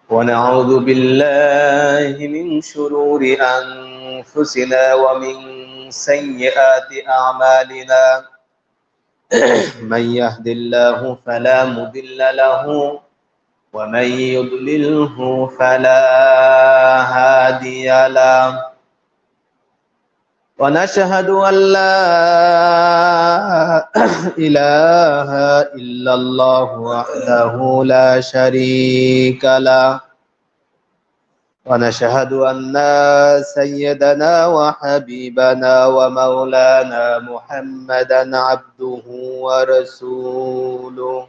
ونعوذ بالله من شرور أنفسنا ومن سيئات أعمالنا من يهد الله فلا مضل له ومن يضلله فلا هادي له ونشهد أن لا إله إلا الله وحده لا شريك له ونشهد أن سيدنا وحبيبنا ومولانا محمدا عبده ورسوله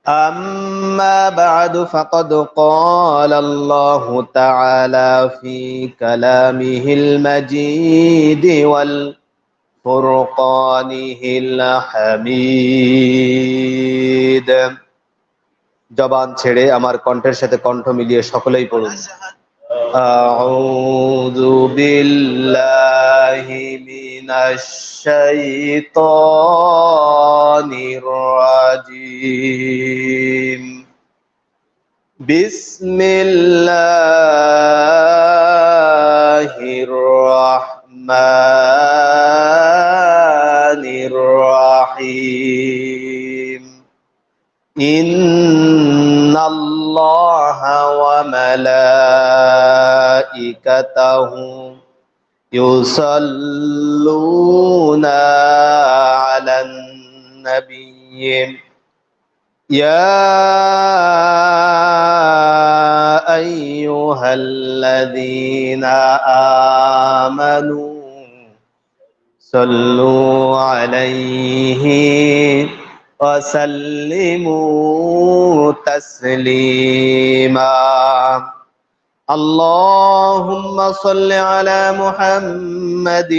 أما بعد فقد قال الله تعالى في كلامه المجيد والفرقانه الحميد জবান ছেড়ে আমার কণ্ঠের সাথে কণ্ঠ মিলিয়ে সকলেই পড়ুন আউযু বিল্লাহি মিনাশ শাইতানির রাজিম বিসমিল্লাহির রাহমানির রাহিম ইন্নাল্লাহা ওয়া মালাইকাতাহু ইউসাল্লুনা আলান নাবিয়্যি ইয়া আইয়ুহাল্লাযীনা আমানু সাল্লু আলাইহি وسلموا تسليما اللهم صل على محمد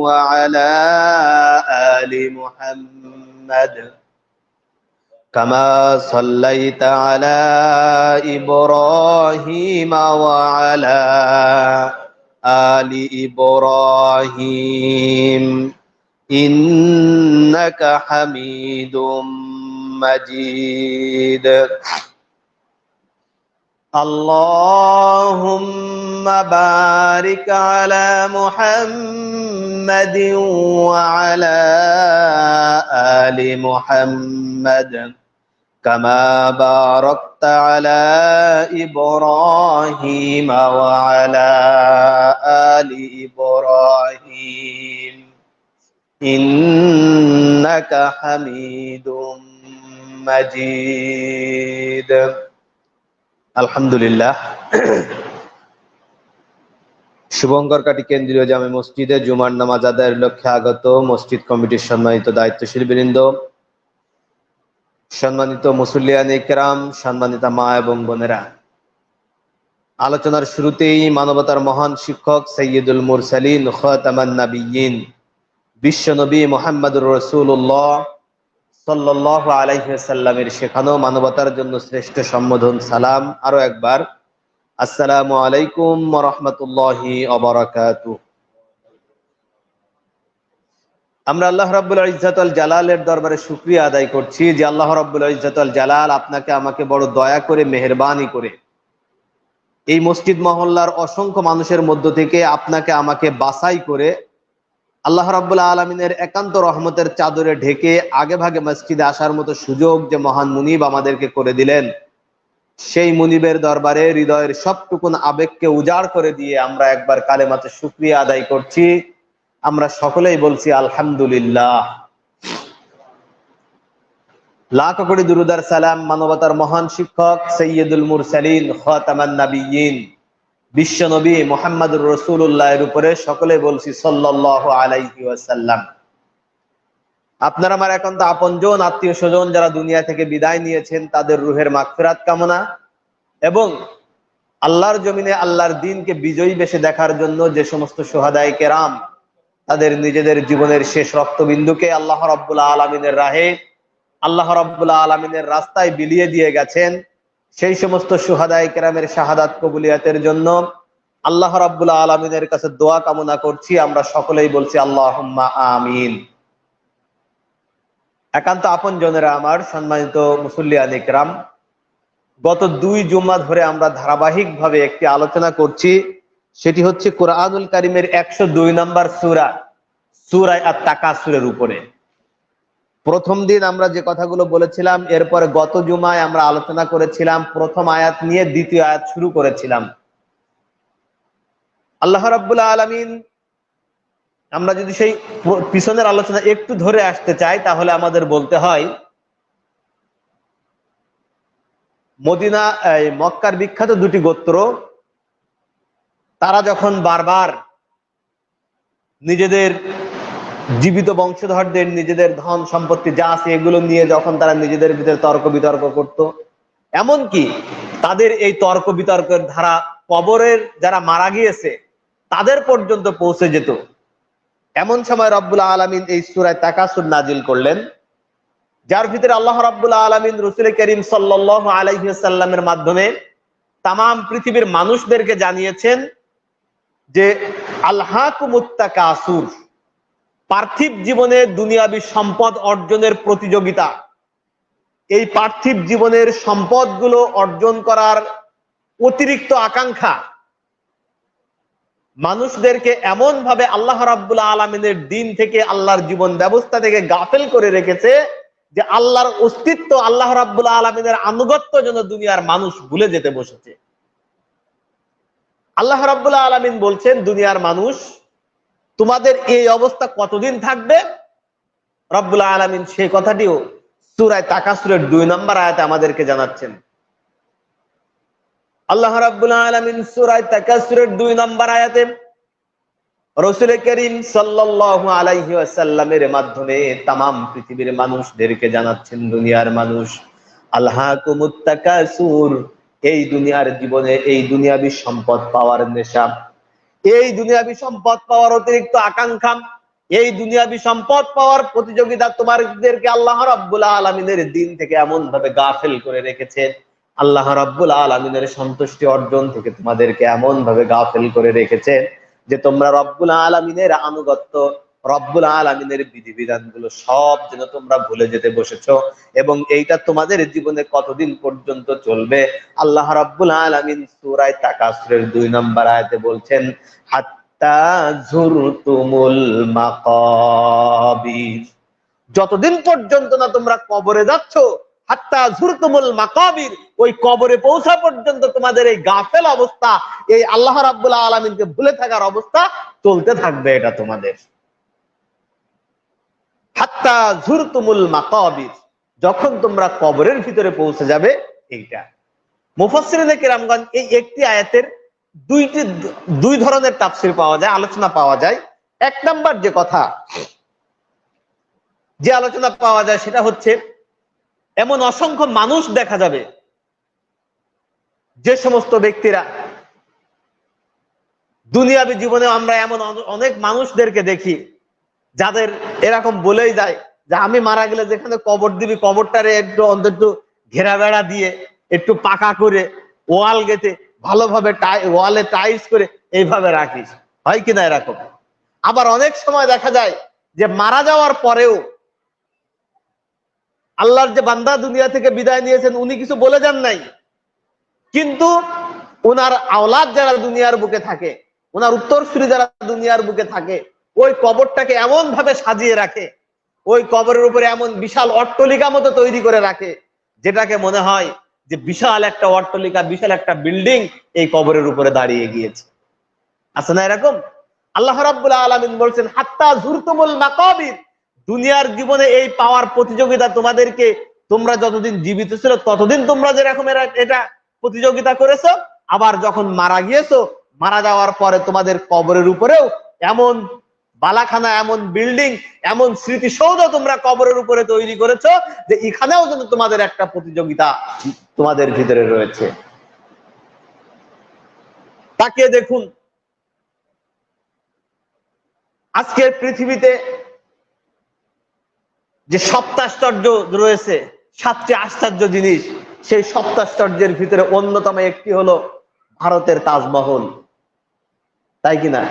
وعلى آل محمد كما صليت على إبراهيم وعلى آل إبراهيم إنك حميد مجيد اللهم بارك على محمد وعلى آل محمد كما باركت على إبراهيم وعلى آل إبراهيم إنك حميد مجيد আলহামদুলিল্লাহ শুভঙ্করকাটি কেন্দ্রীয় জামে মসজিদে জুমার নামাজ আদায়ের লক্ষ্যে আগত মসজিদ কমিটির সম্মানিত দায়িত্বশীল বৃন্দ, সম্মানিত মুসল্লিয়ান ইকরাম, সম্মানিত মা এবং বোনেরা, আলোচনার শুরুতেই মানবতার মহান শিক্ষক সাইয়্যিদুল মুরসালিন খাতামান নাবিয়্যিন বিশ্বনবী মুহাম্মদুর রাসূলুল্লাহ সাল্লাল্লাহু আলাইহি ওয়াসাল্লামের শেখানো মানবতার জন্য শ্রেষ্ঠ সম্বোধন সালাম আরো একবার, আসসালামু আলাইকুম ওয়া রাহমাতুল্লাহি ওয়া বারাকাতুহু। আমরা আল্লাহ রাব্বুল ইজ্জাত ওয়াল জালালের দরবারে শুকরিয়া আদায় করছি যে আল্লাহ রাব্বুল ইজ্জাত ওয়াল জালাল আপনাকে আমাকে বড় দয়া করে মেহেরবানি করে এই মসজিদ মহল্লার অসংখ্য মানুষের মধ্য থেকে আপনাকে আমাকে বাছাই করে আল্লাহ রাব্বুল আলামিনের একান্ত রহমতের চাদরে ঢেকে আগে ভাগে মসজিদে আসার মতো সুযোগ যে মহান মুনিব আমাদেরকে করে দিলেন, সেই মুনিবের দরবারে হৃদয়ের সবটুকুন আবেগকে উজাড় করে দিয়ে আমরা একবার কালেমাতে শুকরিয়া আদায় করছি। আমরা সকলেই বলছি আলহামদুলিল্লাহ। লাখ কোটি দুরূদ আর সালাম মানবতার মহান শিক্ষক সাইয়্যিদুল মুরসালিন খাতামান নাবিয়্যিন বিশ্বনবী মুহাম্মদুর রাসূলুল্লাহ এর উপরে সকলে বলছি সাল্লাল্লাহু আলাইহি ওয়াসাল্লাম। আপনারা আমার একান্ত আপনজন, আত্মীয় স্বজন যারা দুনিয়া থেকে বিদায় নিয়েছেন তাদের রুহের মাগফিরাত কামনা এবং আল্লাহর জমিনে আল্লাহর দ্বীনকে বিজয়ী বেশে দেখার জন্য যে সমস্ত শুহাদায়ে কেরাম তাদের নিজেদের জীবনের শেষ রক্তবিন্দুকে আল্লাহ রাব্বুল আলামিনের রাহে, আল্লাহ রাব্বুল আলামিনের রাস্তায় বিলিয়ে দিয়ে গেছেন, সেই সমস্ত শুহাদায়ে কেরামের শাহাদাত কবুলিয়াতের জন্য আল্লাহ রাব্বুল আলামিনের কাছে দোয়া কামনা করছি। আমরা সকলেই বলছি আল্লাহুম্মা আমিন। একান্ত আপন জনেরা আমার, সম্মানিত মুসল্লিয়ান ইকরাম, গত 2 জুমা ধরে আমরা ধারাবাহিকভাবে একটি আলোচনা করছি। সেটি হচ্ছে কোরআনুল কারীমের 102 নম্বর সূরা, সূরা আত-তাকাসুরের উপরে। প্রথম দিন আমরা যে কথাগুলো বলেছিলাম, এরপরে গত জুমায় আমরা আলোচনা করেছিলাম প্রথম আয়াত নিয়ে, দ্বিতীয় আয়াত শুরু করেছিলাম। আল্লাহ রাব্বুল আলামিন, আমরা যদি সেই পিছনের আলোচনা একটু ধরে আসতে চাই, তাহলে আমাদের বলতে হয় মদিনা মক্কার বিখ্যাত 2টি গোত্র, তারা যখন বারবার নিজেদের জীবিত বংশধরদের নিজেদের ধন সম্পত্তি যা আছে এগুলো নিয়ে যখন তারা নিজেদের ভিতরে তর্ক বিতর্ক করত, এমনকি তাদের এই তর্ক বিতর্কের ধারা কবরের যারা মারা গিয়েছে তাদের পর্যন্ত পৌঁছে যেত। এমন সময় রব্বুল আলামিন এই সূরা তাকাসুর নাজিল করলেন, যার ভিতরে আল্লাহ রাব্বুল আলামিন রাসূল করিম সাল্লাল্লাহু আলাইহি ওয়াসাল্লামের মাধ্যমে তামাম পৃথিবীর মানুষদেরকে জানিয়েছেন যে আলহাকুমুত তাকাসুর, পার্থিব জীবনে দুনিয়াবী সম্পদ অর্জনের প্রতিযোগিতা, এই পার্থিব জীবনের সম্পদগুলো অর্জন করার অতিরিক্ত আকাঙ্ক্ষা মানুষদেরকে এমন ভাবে আল্লাহ রাব্বুল আলামিনের দিন থেকে, আল্লাহর জীবন ব্যবস্থা থেকে গাফেল করে রেখেছে যে আল্লাহর অস্তিত্ব, আল্লাহ রাব্বুল আলামিনের আনুগত্য যেন দুনিয়ার মানুষ ভুলে যেতে বসেছে। আল্লাহ রাব্বুল আলামিন বলছেন, দুনিয়ার মানুষ তোমাদের এই অবস্থা কতদিন থাকবে? রব্বুল আলামিন সেই কথাটিও সূরা তাকাসুরের 2 নম্বর আয়াতে আমাদেরকে জানাচ্ছেন। আল্লাহ রাব্বুল আলামিন সূরা তাকাসুরের 2 নম্বর আয়াতে রাসূল করিম সাল্লাল্লাহু আলাইহি ওয়াসাল্লামের মাধ্যমে তামাম পৃথিবীর মানুষদেরকে জানাচ্ছেন, দুনিয়ার মানুষ, আলহাকুমুত তাকাসুর, এই দুনিয়ার জীবনে এই দুনিয়াবী সম্পদ পাওয়ার নেশা, এই দুনিয়াবী সম্পদ পাওয়ার অতিরিক্ত আকাঙ্ক্ষা, এই দুনিয়াবী সম্পদ পাওয়ার প্রতিযোগিতা তোমাদেরকে আল্লাহ রাব্বুল আলামিনের দিন থেকে এমন ভাবে গাফেল করে রেখেছে, আল্লাহ রাব্বুল আলামিনের সন্তুষ্টি অর্জন থেকে তোমাদেরকে এমন ভাবে গাফেল করে রেখেছে যে তোমরা রব্বুল আলামিনের আনুগত্য, রব্বুল আলামিনের বিধিবিধানগুলো সব যেন তোমরা ভুলে যেতে বসেছো। এবং এইটা তোমাদের জীবনে কতদিন পর্যন্ত চলবে? আল্লাহ রাব্বুল আলামিন সূরা তাকাসুরের 2 নম্বর আয়াতে বলছেন, হাত্তা যুরতুমুল মাকাবির, যতদিন পর্যন্ত না তোমরা কবরে যাচ্ছ, হাত্তা যুরতুমুল মাকাবির, ওই কবরে পৌঁছা পর্যন্ত তোমাদের এই গাফেল অবস্থা, এই আল্লাহ রাব্বুল আলামিনকে ভুলে থাকার অবস্থা চলতে থাকবে। এটা তোমাদের হাত্তা যুরতুমুল মাকাবির, যখন তোমরা কবরের ভিতরে পৌঁছে যাবে। এইটা মুফাসসিরিনে কেরামগণ, এই একটি আয়াতের 2 ধরনের তাফসীর পাওয়া যায়, আলোচনা পাওয়া যায়। 1 নাম্বার যে আলোচনা পাওয়া যায় সেটা হচ্ছে, এমন অসংখ্য মানুষ দেখা যাবে যে সমস্ত ব্যক্তিরা দুনিয়াবী জীবনে, আমরা এমন অনেক মানুষদেরকে দেখি যাদের এরকম বলেই যায় যে আমি মারা গেলে যেখানে কবর দিবি, কবরটারে একটু ঘেরা বেড়া দিয়ে, একটু পাকা করে, ওয়াল গেঁথে ভালোভাবে ওয়ালে টাইলস করে এইভাবে রাখিস, হয় কিনা এরকম। আবার অনেক সময় দেখা যায় যে মারা যাওয়ার পরেও আল্লাহর যে বান্দা দুনিয়া থেকে বিদায় নিয়েছেন, উনি কিছু বলে যান নাই, কিন্তু ওনার আওলাদ যারা দুনিয়ার বুকে থাকে, ওনার উত্তরসূরি যারা দুনিয়ার বুকে থাকে, ওই কবরটাকে এমন ভাবে সাজিয়ে রাখে, ওই কবরের উপরে এমন বিশাল অট্টালিকা মতো তৈরি করে রাখে, যেটাকে মনে হয় যে বিশাল একটা অট্টালিকা, বিশাল একটা বিল্ডিং এই কবরের উপরে দাঁড়িয়ে গিয়েছে। আছে না এরকম? আল্লাহ রাব্বুল আলামিন বলছেন, হাত্তা যুরতুমুল মাকাবির, দুনিয়ার জীবনে এই পাওয়ার প্রতিযোগিতা তোমাদেরকে, তোমরা যতদিন জীবিত ছিল ততদিন তোমরা যেরকম এটা প্রতিযোগিতা করেছো, আবার যখন মারা গিয়েছো, মারা যাওয়ার পরে তোমাদের কবরের উপরেও এমন বালাখানা, এমন বিল্ডিং, এমন স্মৃতিসৌধ তোমরা কবরের উপরে তৈরি করেছো যে এখানেও যেন তোমাদের একটা প্রতিযোগিতা তোমাদের ভিতরে রয়েছে। তাকিয়ে দেখুন, আজকের পৃথিবীতে যে সপ্তাশ্চর্য রয়েছে, 7টি আশ্চর্য জিনিস, সেই সপ্তাশ্চর্যের ভিতরে অন্যতম একটি হলো ভারতের তাজমহল, তাই কিনা?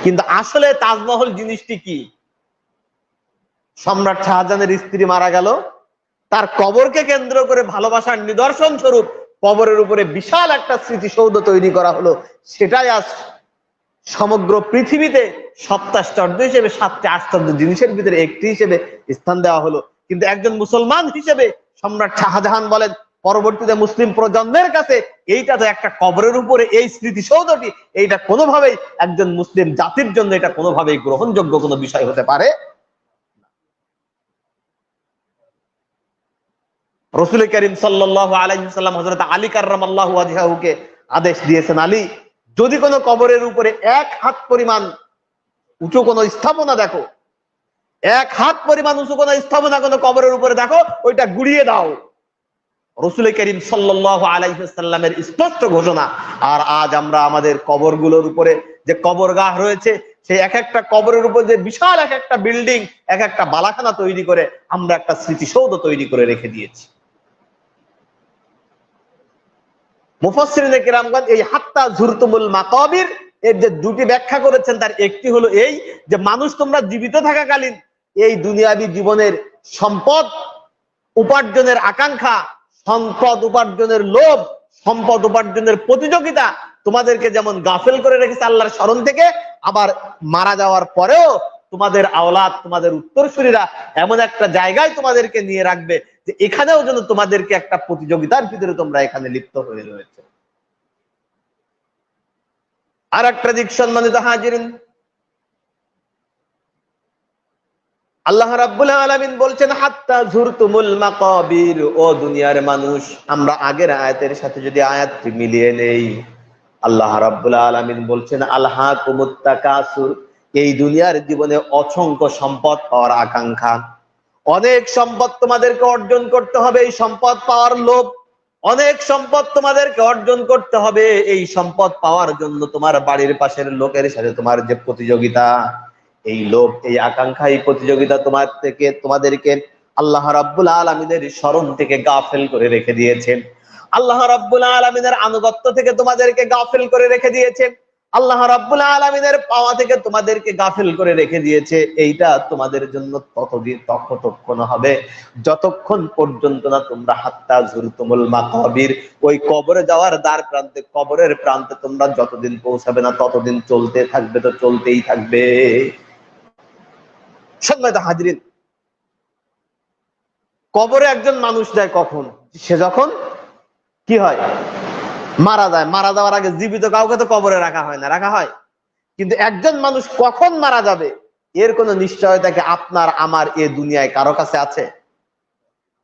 কিন্তু আসলে তাজমহল জিনিসটি কি? সম্রাট শাহজাহানের স্ত্রী মারা গেল, তার কবরকে কেন্দ্র করে ভালোবাসার নিদর্শন স্বরূপ কবরের উপরে বিশাল একটা স্মৃতিসৌধ তৈরি করা হলো। সেটাই আজ সমগ্র পৃথিবীতে সপ্তাশ্চর্য হিসেবে, 7টি আশ্চর্য জিনিসের ভিতরে একটি হিসেবে স্থান দেওয়া হলো। কিন্তু একজন মুসলমান হিসেবে সম্রাট শাহজাহান বলেন, পরবর্তীতে মুসলিম প্রজন্মের কাছে এইটা তো একটা কবরের উপরে এই স্মৃতিসৌধটি, এইটা কোনোভাবেই একজন মুসলিম জাতির জন্য এটা কোনোভাবেই গ্রহণযোগ্য কোনো বিষয় হতে পারে। রাসূল করিম সাল্লাল্লাহু আলাইহি ওয়াসাল্লাম হযরত আলী কাররামাল্লাহু ওয়াজহাহুকে আদেশ দিয়েছেন, আলী, যদি কোনো কবরের উপরে 1 হাত পরিমাণ উঁচু কোনো স্থাপনা দেখো, 1 হাত পরিমাণ উঁচু কোনো স্থাপনা কোনো কবরের উপরে দেখো, ওইটা গুড়িয়ে দাও। রাসূল করিম সাল্লাল্লাহু আলাইহি ওয়াসাল্লামের স্পষ্ট ঘোষণা। আর আজ আমরা আমাদের কবরগুলোর উপরে যে কবরগাহ রয়েছে, সেই এক একটা কবরের উপর যে বিশাল এক একটা বিল্ডিং, এক একটা বালাখানা তৈরি করে আমরা একটা স্মৃতিসৌধ তৈরি করে রেখে দিয়েছি। মুফাসসিরিনে কিরামগণ এই হাত্তা যুরতুমুল মাকাবির এর যে দুটি ব্যাখ্যা করেছেন, তার একটি হলো এই যে মানুষ তোমরা জীবিত থাকাকালীন এই দুনিয়াবী জীবনের সম্পদ উপার্জনের আকাঙ্ক্ষা, সম্পদ উপার্জনের লোভ, সম্পদ উপার্জনের প্রতিযোগিতা তোমাদেরকে যেমন গাফেল করে রেখেছে আল্লাহর স্মরণ থেকে, আবার মারা যাওয়ার পরেও তোমাদের আওলাদ, তোমাদের উত্তরসূরিরা এমন একটা জায়গায় তোমাদেরকে নিয়ে রাখবে যে এখানেও যেন তোমাদেরকে একটা প্রতিযোগিতার ভিতরে তোমরা এখানে লিপ্ত হয়ে রয়েছে। আর একটা দিক সম্মানিত হাজিরিন, আল্লাহ রাব্বুল আলামিন বলছেন হাত্তা যুরতুমুল মাকাবির, ও দুনিয়ার মানুষ। আমরা আগের আয়াতের সাথে যদি আয়াতটি মিলিয়ে নেই, আল্লাহ রাব্বুল আলামিন বলছেন আলহাকুমুত তাকাসুর, এই দুনিয়ার জীবনে অসংখ্য সম্পদ পাওয়ার আকাঙ্ক্ষা, অনেক সম্পদ তোমাদেরকে অর্জন করতে হবে, এই সম্পদ পাওয়ার লোভ, অনেক সম্পদ তোমাদেরকে অর্জন করতে হবে। এই সম্পদ পাওয়ার জন্য তোমার বাড়ির পাশের লোকের সাথে তোমার যে প্রতিযোগিতা, এই লোভ, এই আকাঙ্ক্ষা, এই প্রতিযোগিতা তোমাদেরকে আল্লাহ রাব্বুল আলামিনের স্মরণ থেকে গাফেল করে রেখে দিয়েছেন। আল্লাহ রাব্বুল আলামিনের আনুগত্য থেকে তোমাদেরকে গাফেল করে রেখে দিয়েছে। আল্লাহ রাব্বুল আলামিনের পাওয়া থেকে তোমাদেরকে গাফেল করে রেখে দিয়েছে। এইটা তোমাদের জন্য ততক্ষণ হবে যতক্ষণ পর্যন্ত না তোমরা হাত্তা যুরতুমুল মাকাবির, ওই কবরে যাওয়ার দ্বার প্রান্তে, কবরের প্রান্তে তোমরা যতদিন পৌঁছাবে না ততদিন চলতে থাকবে, তো চলতেই থাকবে। সম্মানিত হাজিরিন, কবরে একজন মানুষ যায় কখন? সে যখন কি হয়, মারা যায়। মারা যাওয়ার আগে জীবিত কাউকে তো কবরে রাখা হয় না, রাখা হয়? কিন্তু একজন মানুষ কখন মারা যাবে এর কোনো নিশ্চয়তা কি আপনার আমার এ দুনিয়ায় কারো কাছে আছে?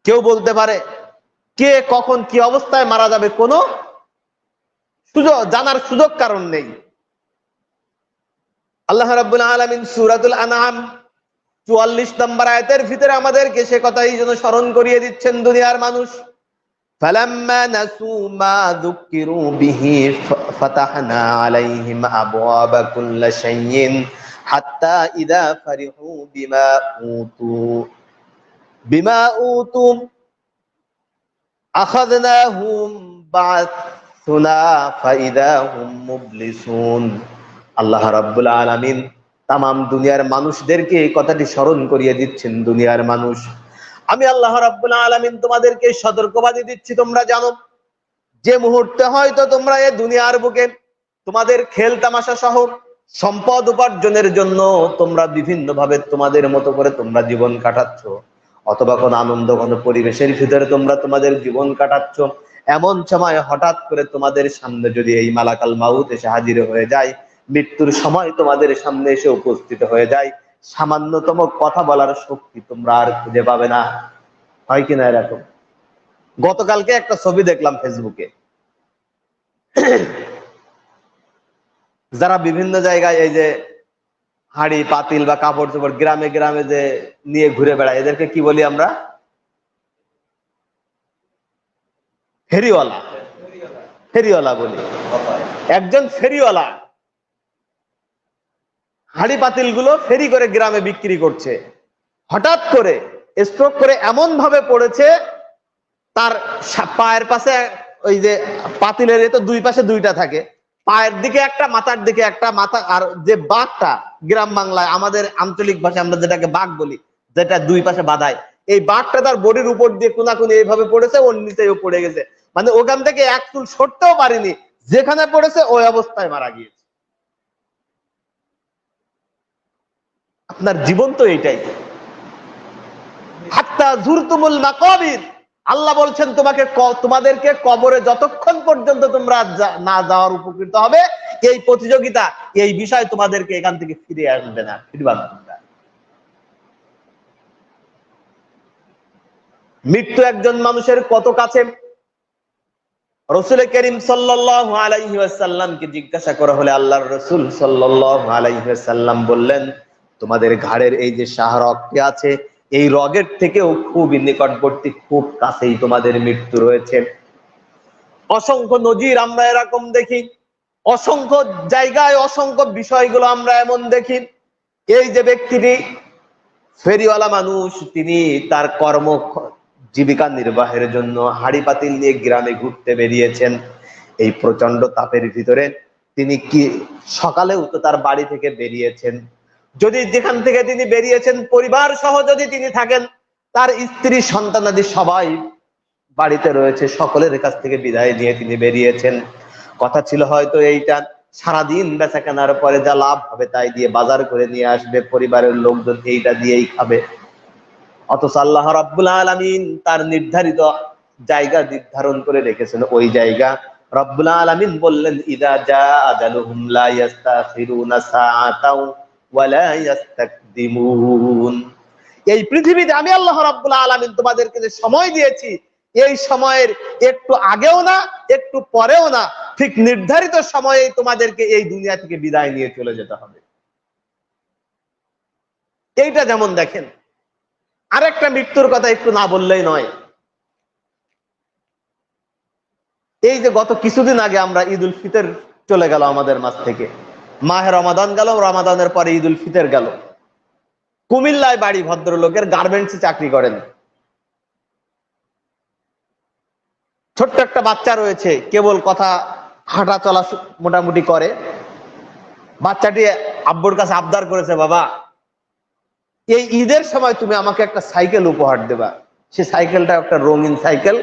কেউ বলতে পারে? কে কখন কি অবস্থায় মারা যাবে কোনো জানার সুযোগ কারণ নেই। আল্লাহ রাব্বুল আলামিন সূরাতুল আনআম 44 নম্বর আয়াতের ভিতরে আমাদেরকে সে কথাই যেন স্মরণ করিয়ে দিচ্ছেন, দুনিয়ার মানুষ فَلَمَّا نَسُوا مَا ذُكِّرُوا بِهِ فَتَحْنَا عَلَيْهِمْ أَبْوَابَ كُلِّ شَيْءٍ حَتَّى إِذَا فَرِحُوا بِمَا أُوتُوا أَخَذْنَاهُمْ بَعْثُنَا فَإِذَا هُمْ مُبْلِسُونَ। আল্লাহ রাব্বুল আলামিন তামাম দুনিয়ার মানুষদেরকে এই কথাটি স্মরণ করিয়ে দিচ্ছেন, দুনিয়ার মানুষ, আমি আল্লাহ রাব্বুল আলামিন তোমাদেরকে সতর্কবাণী দিচ্ছি। তোমরা জানো যে মুহূর্তে হয়তো তোমরা এই দুনিয়ার বুকে তোমাদের খেল তামাশা সহ সম্পদ উপার্জনের জন্য তোমরা বিভিন্ন ভাবে তোমাদের মতো করে তোমরা জীবন কাটাচ্ছ, অথবা কোন আনন্দ ঘন পরিবেশের ভিতরে তোমরা তোমাদের জীবন কাটাচ্ছ, এমন সময় হঠাৎ করে তোমাদের সামনে যদি এই মালাকাল মাউত এসে হাজির হয়ে যায়, মৃত্যুর সময় তোমাদের সামনে এসে উপস্থিত হয়ে যায়, সামান্যতম কথা বলার শক্তি তোমরা আর খুঁজে পাবে না। হয় কিনা এরকম? গতকালকে একটা ছবি দেখলাম ফেসবুকে, যারা বিভিন্ন জায়গায় এই যে হাড়ি পাতিল বা কাপড় চোপড় গ্রামে গ্রামে যে নিয়ে ঘুরে বেড়ায়, এদেরকে কি বলি আমরা? ফেরিওয়ালা। ফেরিওয়ালা বলি। একজন ফেরিওয়ালা হাড়ি পাতিল গুলো ফেরি করে গ্রামে বিক্রি করছে। হঠাৎ করে স্ট্রোক করে এমন ভাবে পড়েছে, তার পায়ের পাশে ওই যে পাতিলের তো দুই পাশে দুইটা থাকে, পায়ের দিকে একটা, মাথার দিকে একটা, মাথা আর যে বাঘটা গ্রাম বাংলায় আমাদের আঞ্চলিক ভাষায় আমরা যেটাকে বাঘ বলি, যেটা দুই পাশে বাঁধায়, এই বাঘটা তার বডির উপর দিয়ে কোনাকুনি এইভাবে পড়েছে, ওর নিচেও পড়ে গেছে, মানে ওখান থেকে এক চুল সরতেও পারেনি, যেখানে পড়েছে ওই অবস্থায় মারা গিয়েছে। আপনার জীবন তো এইটাই। হাত্তা যুরতুমুল মাকাবির, আল্লাহ বলছেন তোমাদেরকে কবরে যতক্ষণ পর্যন্ত তোমরা না যাওয়ার উপকৃত হবে, এই প্রতিযোগিতা, এই বিষয় তোমাদেরকে এখান থেকে ফিরে আসবে না, ফিরবা না। মৃত্যু একজন মানুষের কত কাছে। রাসূল করিম সাল্লাল্লাহু আলাইহি ওয়াসাল্লামকে জিজ্ঞাসা করা হলে আল্লাহর রাসূল সাল্লাল্লাহু আলাইহি ওয়াসাল্লাম বললেন, তোমাদের ঘাড়ের এই যে শাহরগটি আছে, এই রগের থেকেও খুবই নিকটবর্তী, খুব কাছেই তোমাদের মৃত্যু রয়েছে। অসংখ্য নজির আমরা এরকম দেখি, অসংখ্য জায়গায় অসংখ্য বিষয়গুলো আমরা এমন দেখি। এই যে ব্যক্তিটি ফেরিওয়ালা মানুষ, তিনি তার কর্ম জীবিকা নির্বাহের জন্য হাড়ি পাতিল নিয়ে গ্রামে ঘুরতে বেরিয়েছেন। এই প্রচন্ড তাপের ভিতরে তিনি কি সকালেও তো তার বাড়ি থেকে বেরিয়েছেন, যদি যেখান থেকে তিনি বেরিয়েছেন পরিবার সহ যদি তিনি থাকেন, তার স্ত্রী সন্তানাদি সবাই বাড়িতে রয়েছে, সকলের কাছ থেকে বিদায় নিয়ে তিনি বেরিয়েছেন। কথা ছিল হয়তো এইটা, সারাদিন বেচা কেনার পরে যা লাভ হবে তাই দিয়ে বাজার করে নিয়ে আসবে, পরিবারের লোকজন এইটা দিয়েই খাবে। অথচ আল্লাহ রাব্বুল আলামিন তার নির্ধারিত জায়গা নির্ধারণ করে রেখেছেন, ওই জায়গা রাব্বুল আলামিন বললেন, ইদা জাআ আজালুহুম লা ইস্তাখিরুনা সাআতাও ওয়া লা ইস্তাকদিমুন। এই পৃথিবীতে আমি আল্লাহ রাব্বুল আলামিন তোমাদেরকে যে সময় দিয়েছি, এই সময়ের একটু আগেও না একটু পরেও না, ঠিক নির্ধারিত সময়ে তোমাদেরকে এই দুনিয়া থেকে বিদায় নিয়ে চলে যেতে হবে। এইটা যেমন দেখেন, আরেকটা মৃত্যুর কথা একটু না বললেই নয়। এই যে গত কিছুদিন আগে আমরা ঈদ উল ফিতর চলে গেল আমাদের মাঝ থেকে, মাহে রমাদান গেল, রমাদানের পরে ঈদ উল ফিতর গেল। কুমিল্লায় বাড়ি, ভদ্রলোকের গার্মেন্টসে চাকরি করেন, ছোট্ট একটা বাচ্চা রয়েছে, কেবল কথা হাঁটা চলা মোটামুটি করে। বাচ্চাটি আব্বুর কাছে আবদার করেছে, বাবা এই ঈদের সময় তুমি আমাকে একটা সাইকেল উপহার দেবা। সে সাইকেলটা একটা রঙিন সাইকেল,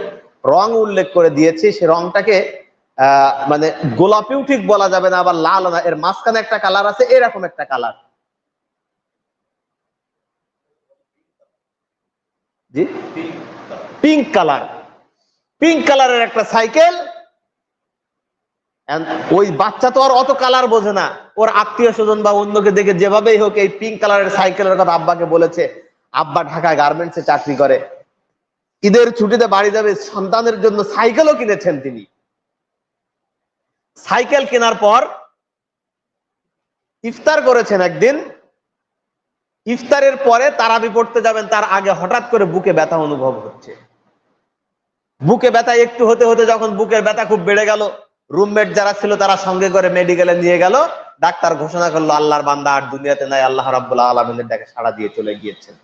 রং উল্লেখ করে দিয়েছে, সে রংটাকে মানে গোলাপিও ঠিক বলা যাবে না, আবার লাল না, এর মাঝখানে একটা কালার আছে, এরকম একটা কালার। জি, পিঙ্ক কালার, পিঙ্ক কালারের একটা সাইকেল। ওই বাচ্চা তো আর অত কালার বোঝে না, ওর আত্মীয় স্বজন বা অন্যকে দেখে যেভাবেই হোক এই পিঙ্ক কালারের সাইকেলের কথা আব্বাকে বলেছে। আব্বা ঢাকায় গার্মেন্টসে চাকরি করে, ঈদের ছুটিতে বাড়ি যাবে, সন্তানের জন্য সাইকেলও কিনেছেন তিনি। সাইকেল কেনার পর ইফতার করেছেন একদিন, ইফতারের পরে তারাবি পড়তে যাবেন, তার আগে হঠাৎ করে বুকে ব্যথা অনুভব হচ্ছে। বুকে ব্যথা একটু হতে হতে যখন বুকের ব্যথা খুব বেড়ে গেল, রুমমেট যারা ছিল তারা সঙ্গে করে মেডিকেলে নিয়ে গেল। ডাক্তার ঘোষণা করলো আল্লাহর বান্দা আর দুনিয়াতে নাই, আল্লাহ রাব্বুল আলামিনের ডাকে সাড়া দিয়ে চলে গিয়েছেন।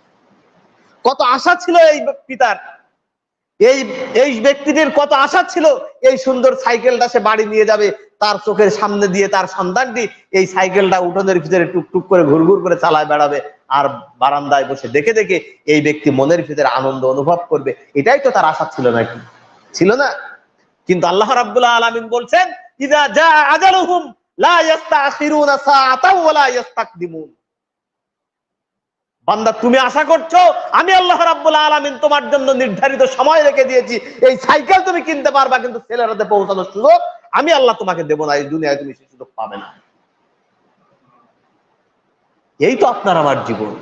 কত আশা ছিল এই পিতার, এই এই ব্যক্তিটির কত আশা ছিল, এই সুন্দর সাইকেলটা সে বাড়ি নিয়ে যাবে, তার চোখের সামনে দিয়ে তার সন্তানটি এই সাইকেলটা উঠোনের ভিতরে টুকটুক করে ঘুরঘুর করে চালায় বেড়াবে, আর বারান্দায় বসে দেখে দেখে এই ব্যক্তি মনের ভিতরে আনন্দ অনুভব করবে। এটাই তো তার আশা ছিল নাকি? ছিল না? কিন্তু আল্লাহ রাব্বুল আলামিন বলছেন, ইযা জাআ আজালুহুম লা ইস্তাখিরুনা সাআতাও ওয়া লা ইস্তাকদিমুন। বান্দা তুমি আশা করছো, আমি আল্লাহ রাব্বুল আলামিন তোমার জন্য নির্ধারিত সময় রেখে দিয়েছি, এই সাইকেল তুমি কিনতে পারবা, কিন্তু ছেলের হাতে পৌঁছানোর সুযোগ আমি আল্লাহ তোমাকে দেব না, এই দুনিয়ায় তুমি সেই সুযোগ পাবে না। এই তো আপনার আমার জীবন।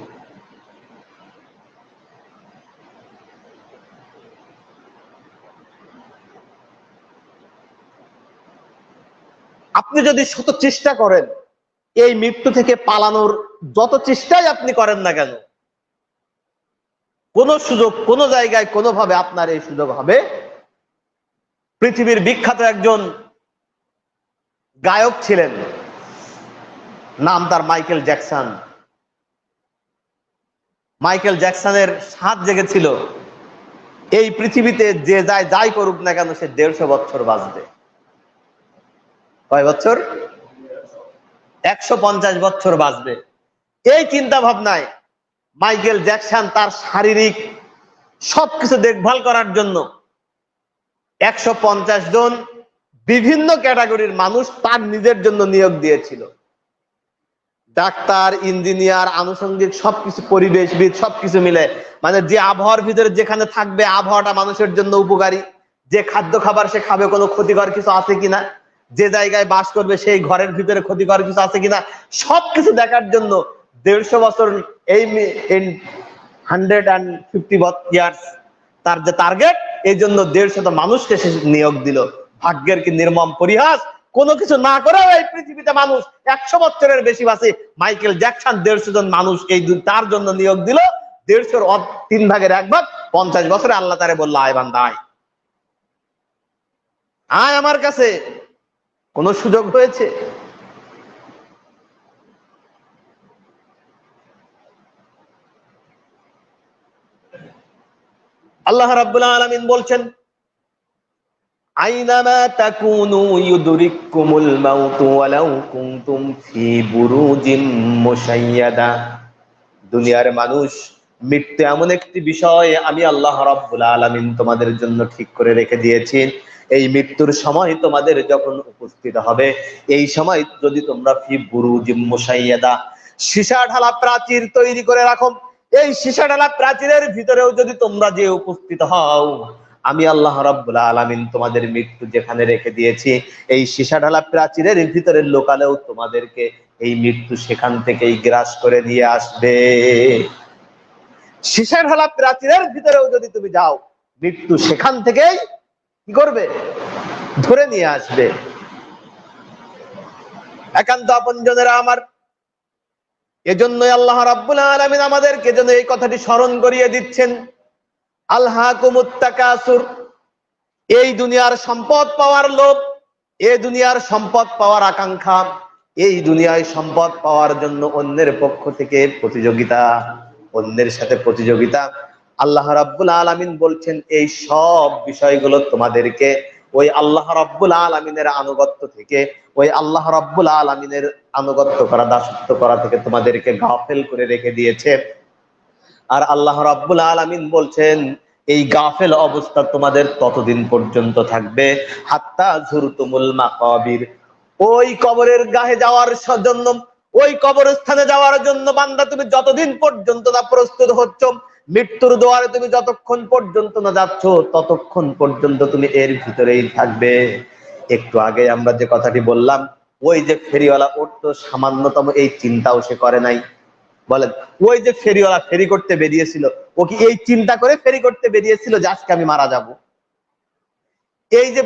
আপনি যদি শত চেষ্টা করেন এই মৃত্যু থেকে পালানোর, যত চেষ্টাই আপনি করেন না কেন, কোন সুযোগ কোন জায়গায় কোনোভাবে আপনার এই সুযোগ হবে। পৃথিবীর বিখ্যাত একজন গায়ক ছিলেন, নাম তার মাইকেল জ্যাকসন। মাইকেল জ্যাকসনের সাত জেগেছিল এই পৃথিবীতে যে যাই করুক না কেন সে 150 বছর বাঁচবে। কয় বছর? 150 বছর বাঁচবে। এই চিন্তা ভাবনায় মাইকেল জ্যাকসন তার শারীরিক সবকিছু দেখভাল করার জন্য 150 জন বিভিন্ন ক্যাটাগরির মানুষ তার নিজের জন্য নিয়োগ দিয়েছিল। ডাক্তার, ইঞ্জিনিয়ার, আনুষঙ্গিক সবকিছু, পরিবেশবিদ, সবকিছু মিলে, মানে যে আবহাওয়ার ভিতরে যেখানে থাকবে আবহাওয়াটা মানুষের জন্য উপকারী, যে খাদ্য খাবার সে খাবে কোনো ক্ষতিকর কিছু আছে কিনা, যে জায়গায় বাস করবে সেই ঘরের ভিতরে ক্ষতিকর কিছু আছে কিনা, সবকিছু দেখার জন্য 150 বছর, এই 150 ইয়ার্স তার যে টার্গেট, এই জন্য 150 মানুষকে সে নিয়োগ দিল। ভাগ্যের কি নির্মম পরিহাস, কোনো কিছু না করে এই পৃথিবীতে মানুষ 100 বছরের বেশি বাঁচে। মাইকেল জ্যাকসন 150 জন মানুষ এই তার জন্য নিয়োগ দিল। 150 3 ভাগের 1 ভাগ 50 বছরে আল্লাহ তারে বলল, আয় বান্দা আয়, আয় আমার কাছে। কোন সুযোগ হয়েছে? আল্লাহ রাব্বুল আলামিন বলছেন, আইনামা তাকুনু ইউদরিকুমুল মাউতু ওয়ালাউ কুনতুম ফি বুরুজিম মুশাইয়াদা। দুনিয়ার মানুষ, মৃত্যু এমন একটি বিষয় আমি আল্লাহ রাব্বুল আলামিন তোমাদের জন্য ঠিক করে রেখে দিয়েছি। এই মৃত্যুর সময় তোমাদের যখন উপস্থিত হবে, এই সময় যদি তোমরা ফি বুরুজিম মুশাইয়াদা, সীসা ঢালা প্রাচীর তৈরি করে রাখো, এই সীসা ঢালা প্রাচীরের ভিতরেও যদি তোমরা যে উপস্থিত হও, আমি আল্লাহ রাব্বুল আলামিন তোমাদের মৃত্যু যেখানে রেখে দিয়েছি, এই সীসা ঢালা প্রাচীরের ভিতরের লোকালেও তোমাদেরকে এই মৃত্যু সেখান থেকেই গ্রাস করে দিয়ে আসবে। সীসা ঢালা প্রাচীরের ভিতরেও যদি তুমি যাও, মৃত্যু সেখান থেকেই কি করবে? ধরে নিয়ে আসবে। একান্ত আপনজনেরা আমার, এজন্যই আল্লাহ রাব্বুল আলামিন আমাদেরকে যেন এই কথাটি স্মরণ করিয়ে দিচ্ছেন, আলহাকুমুত তাকাসুর, এই দুনিয়ার সম্পদ পাওয়ার লোভ, এই দুনিয়ার সম্পদ পাওয়ার আকাঙ্ক্ষা, এই দুনিয়ায় সম্পদ পাওয়ার জন্য অন্যের পক্ষ থেকে প্রতিযোগিতা, অন্যের সাথে প্রতিযোগিতা। আল্লাহ রাব্বুল আলামিন বলছেন, এই সব বিষয়গুলো তোমাদেরকে ওই আল্লাহ রাব্বুল আলামিনের আনুগত্য থেকে, ওই আল্লাহ রাব্বুল আলামিনের আনুগত্য করা, দাসত্ব করা থেকে তোমাদেরকে গাফেল করে রেখে দিয়েছে। আর আল্লাহ রাব্বুল আলামিন বলছেন, এই গাফেল অবস্থা তোমাদের ততদিন পর্যন্ত থাকবে, হাত্তা যুরতুমুল মাকাবির, ওই কবরের গায়ে যাওয়ার জন্য, ওই কবরস্থানে যাওয়ার জন্য বান্দা তুমি যতদিন পর্যন্ত না প্রস্তুত হচ্ছ, মৃত্যুর দুয়ারে তুমি যতক্ষণ পর্যন্ত না যাচ্ছ, ততক্ষণ পর্যন্ত তুমি এর ভিতরেই থাকবে। একটু আগে আমরা যে কথাটি বললাম, ওই যে ফেরিওয়ালা উঠতো, সামান্যতম এই চিন্তাও সে করে নাই। বলেন, ওই যে ফেরিওয়ালা ফেরি করতে বেরিয়েছিল, ও কি এই চিন্তা করে ফেরি করতে বেরিয়েছিল যে আজকে আমি মারা যাব? এই যে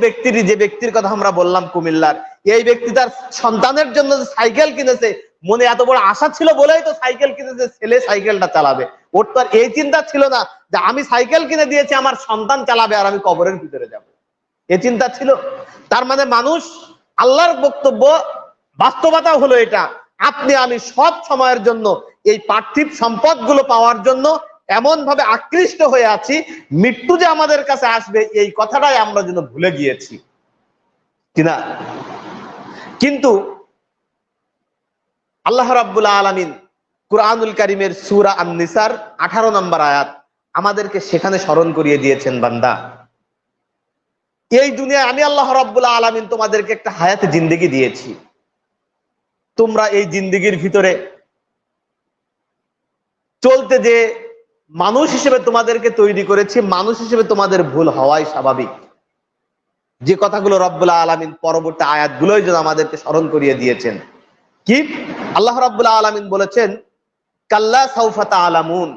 ব্যক্তির কথা আমরা বললাম কুমিল্লার, এই ব্যক্তি তার সন্তানের জন্য সাইকেল কিনেছে, মনে এত বড় আশা ছিল বলেই তো সাইকেল কিনেছে, ছেলে সাইকেলটা চালাবে। ওর তো আর এই চিন্তা ছিল না যে আমি সাইকেল কিনে দিয়েছি, আমার সন্তান চালাবে আর আমি কবরের ভিতরে যাব, এই চিন্তা ছিল। তার মানে মানুষ, আল্লাহর বক্তব্য, বাস্তবতা হলো এটা, আপনি আমি সব সময়ের জন্য এই পার্থিব সম্পদগুলো পাওয়ার জন্য এমন ভাবে আকৃষ্ট হয়ে আছি, মৃত্যু যে আমাদের কাছে আসবে এই কথাটাই আমরা যেন ভুলে গিয়েছি কিনা। কিন্তু আল্লাহ রাব্বুল আলামিন কুরআনুল কারীমের সূরা আন-নিসার 18 নম্বর আয়াত আমাদেরকে সেখানে স্মরণ করিয়ে দিয়েছেন, বান্দা, এই দুনিয়ায় আমি আল্লাহ রাব্বুল আলামিন তোমাদেরকে একটা হায়াতে জিন্দেগি দিয়েছি, তোমরা এই জিন্দেগির ভিতরে চলতে যে মানুষ হিসেবে তোমাদেরকে তৈরি করেছি, মানুষ হিসেবে তোমাদের ভুল হওয়াই স্বাভাবিক। যে কথাগুলো রব্বুল আলামিন পরবর্তী আয়াতগুলোই যেন আমাদেরকে স্মরণ করিয়ে দিয়েছেন। কি আল্লাহ রাব্বুল আলামিন বলেছেন, কাল্লা সাউফা তাআলামুন,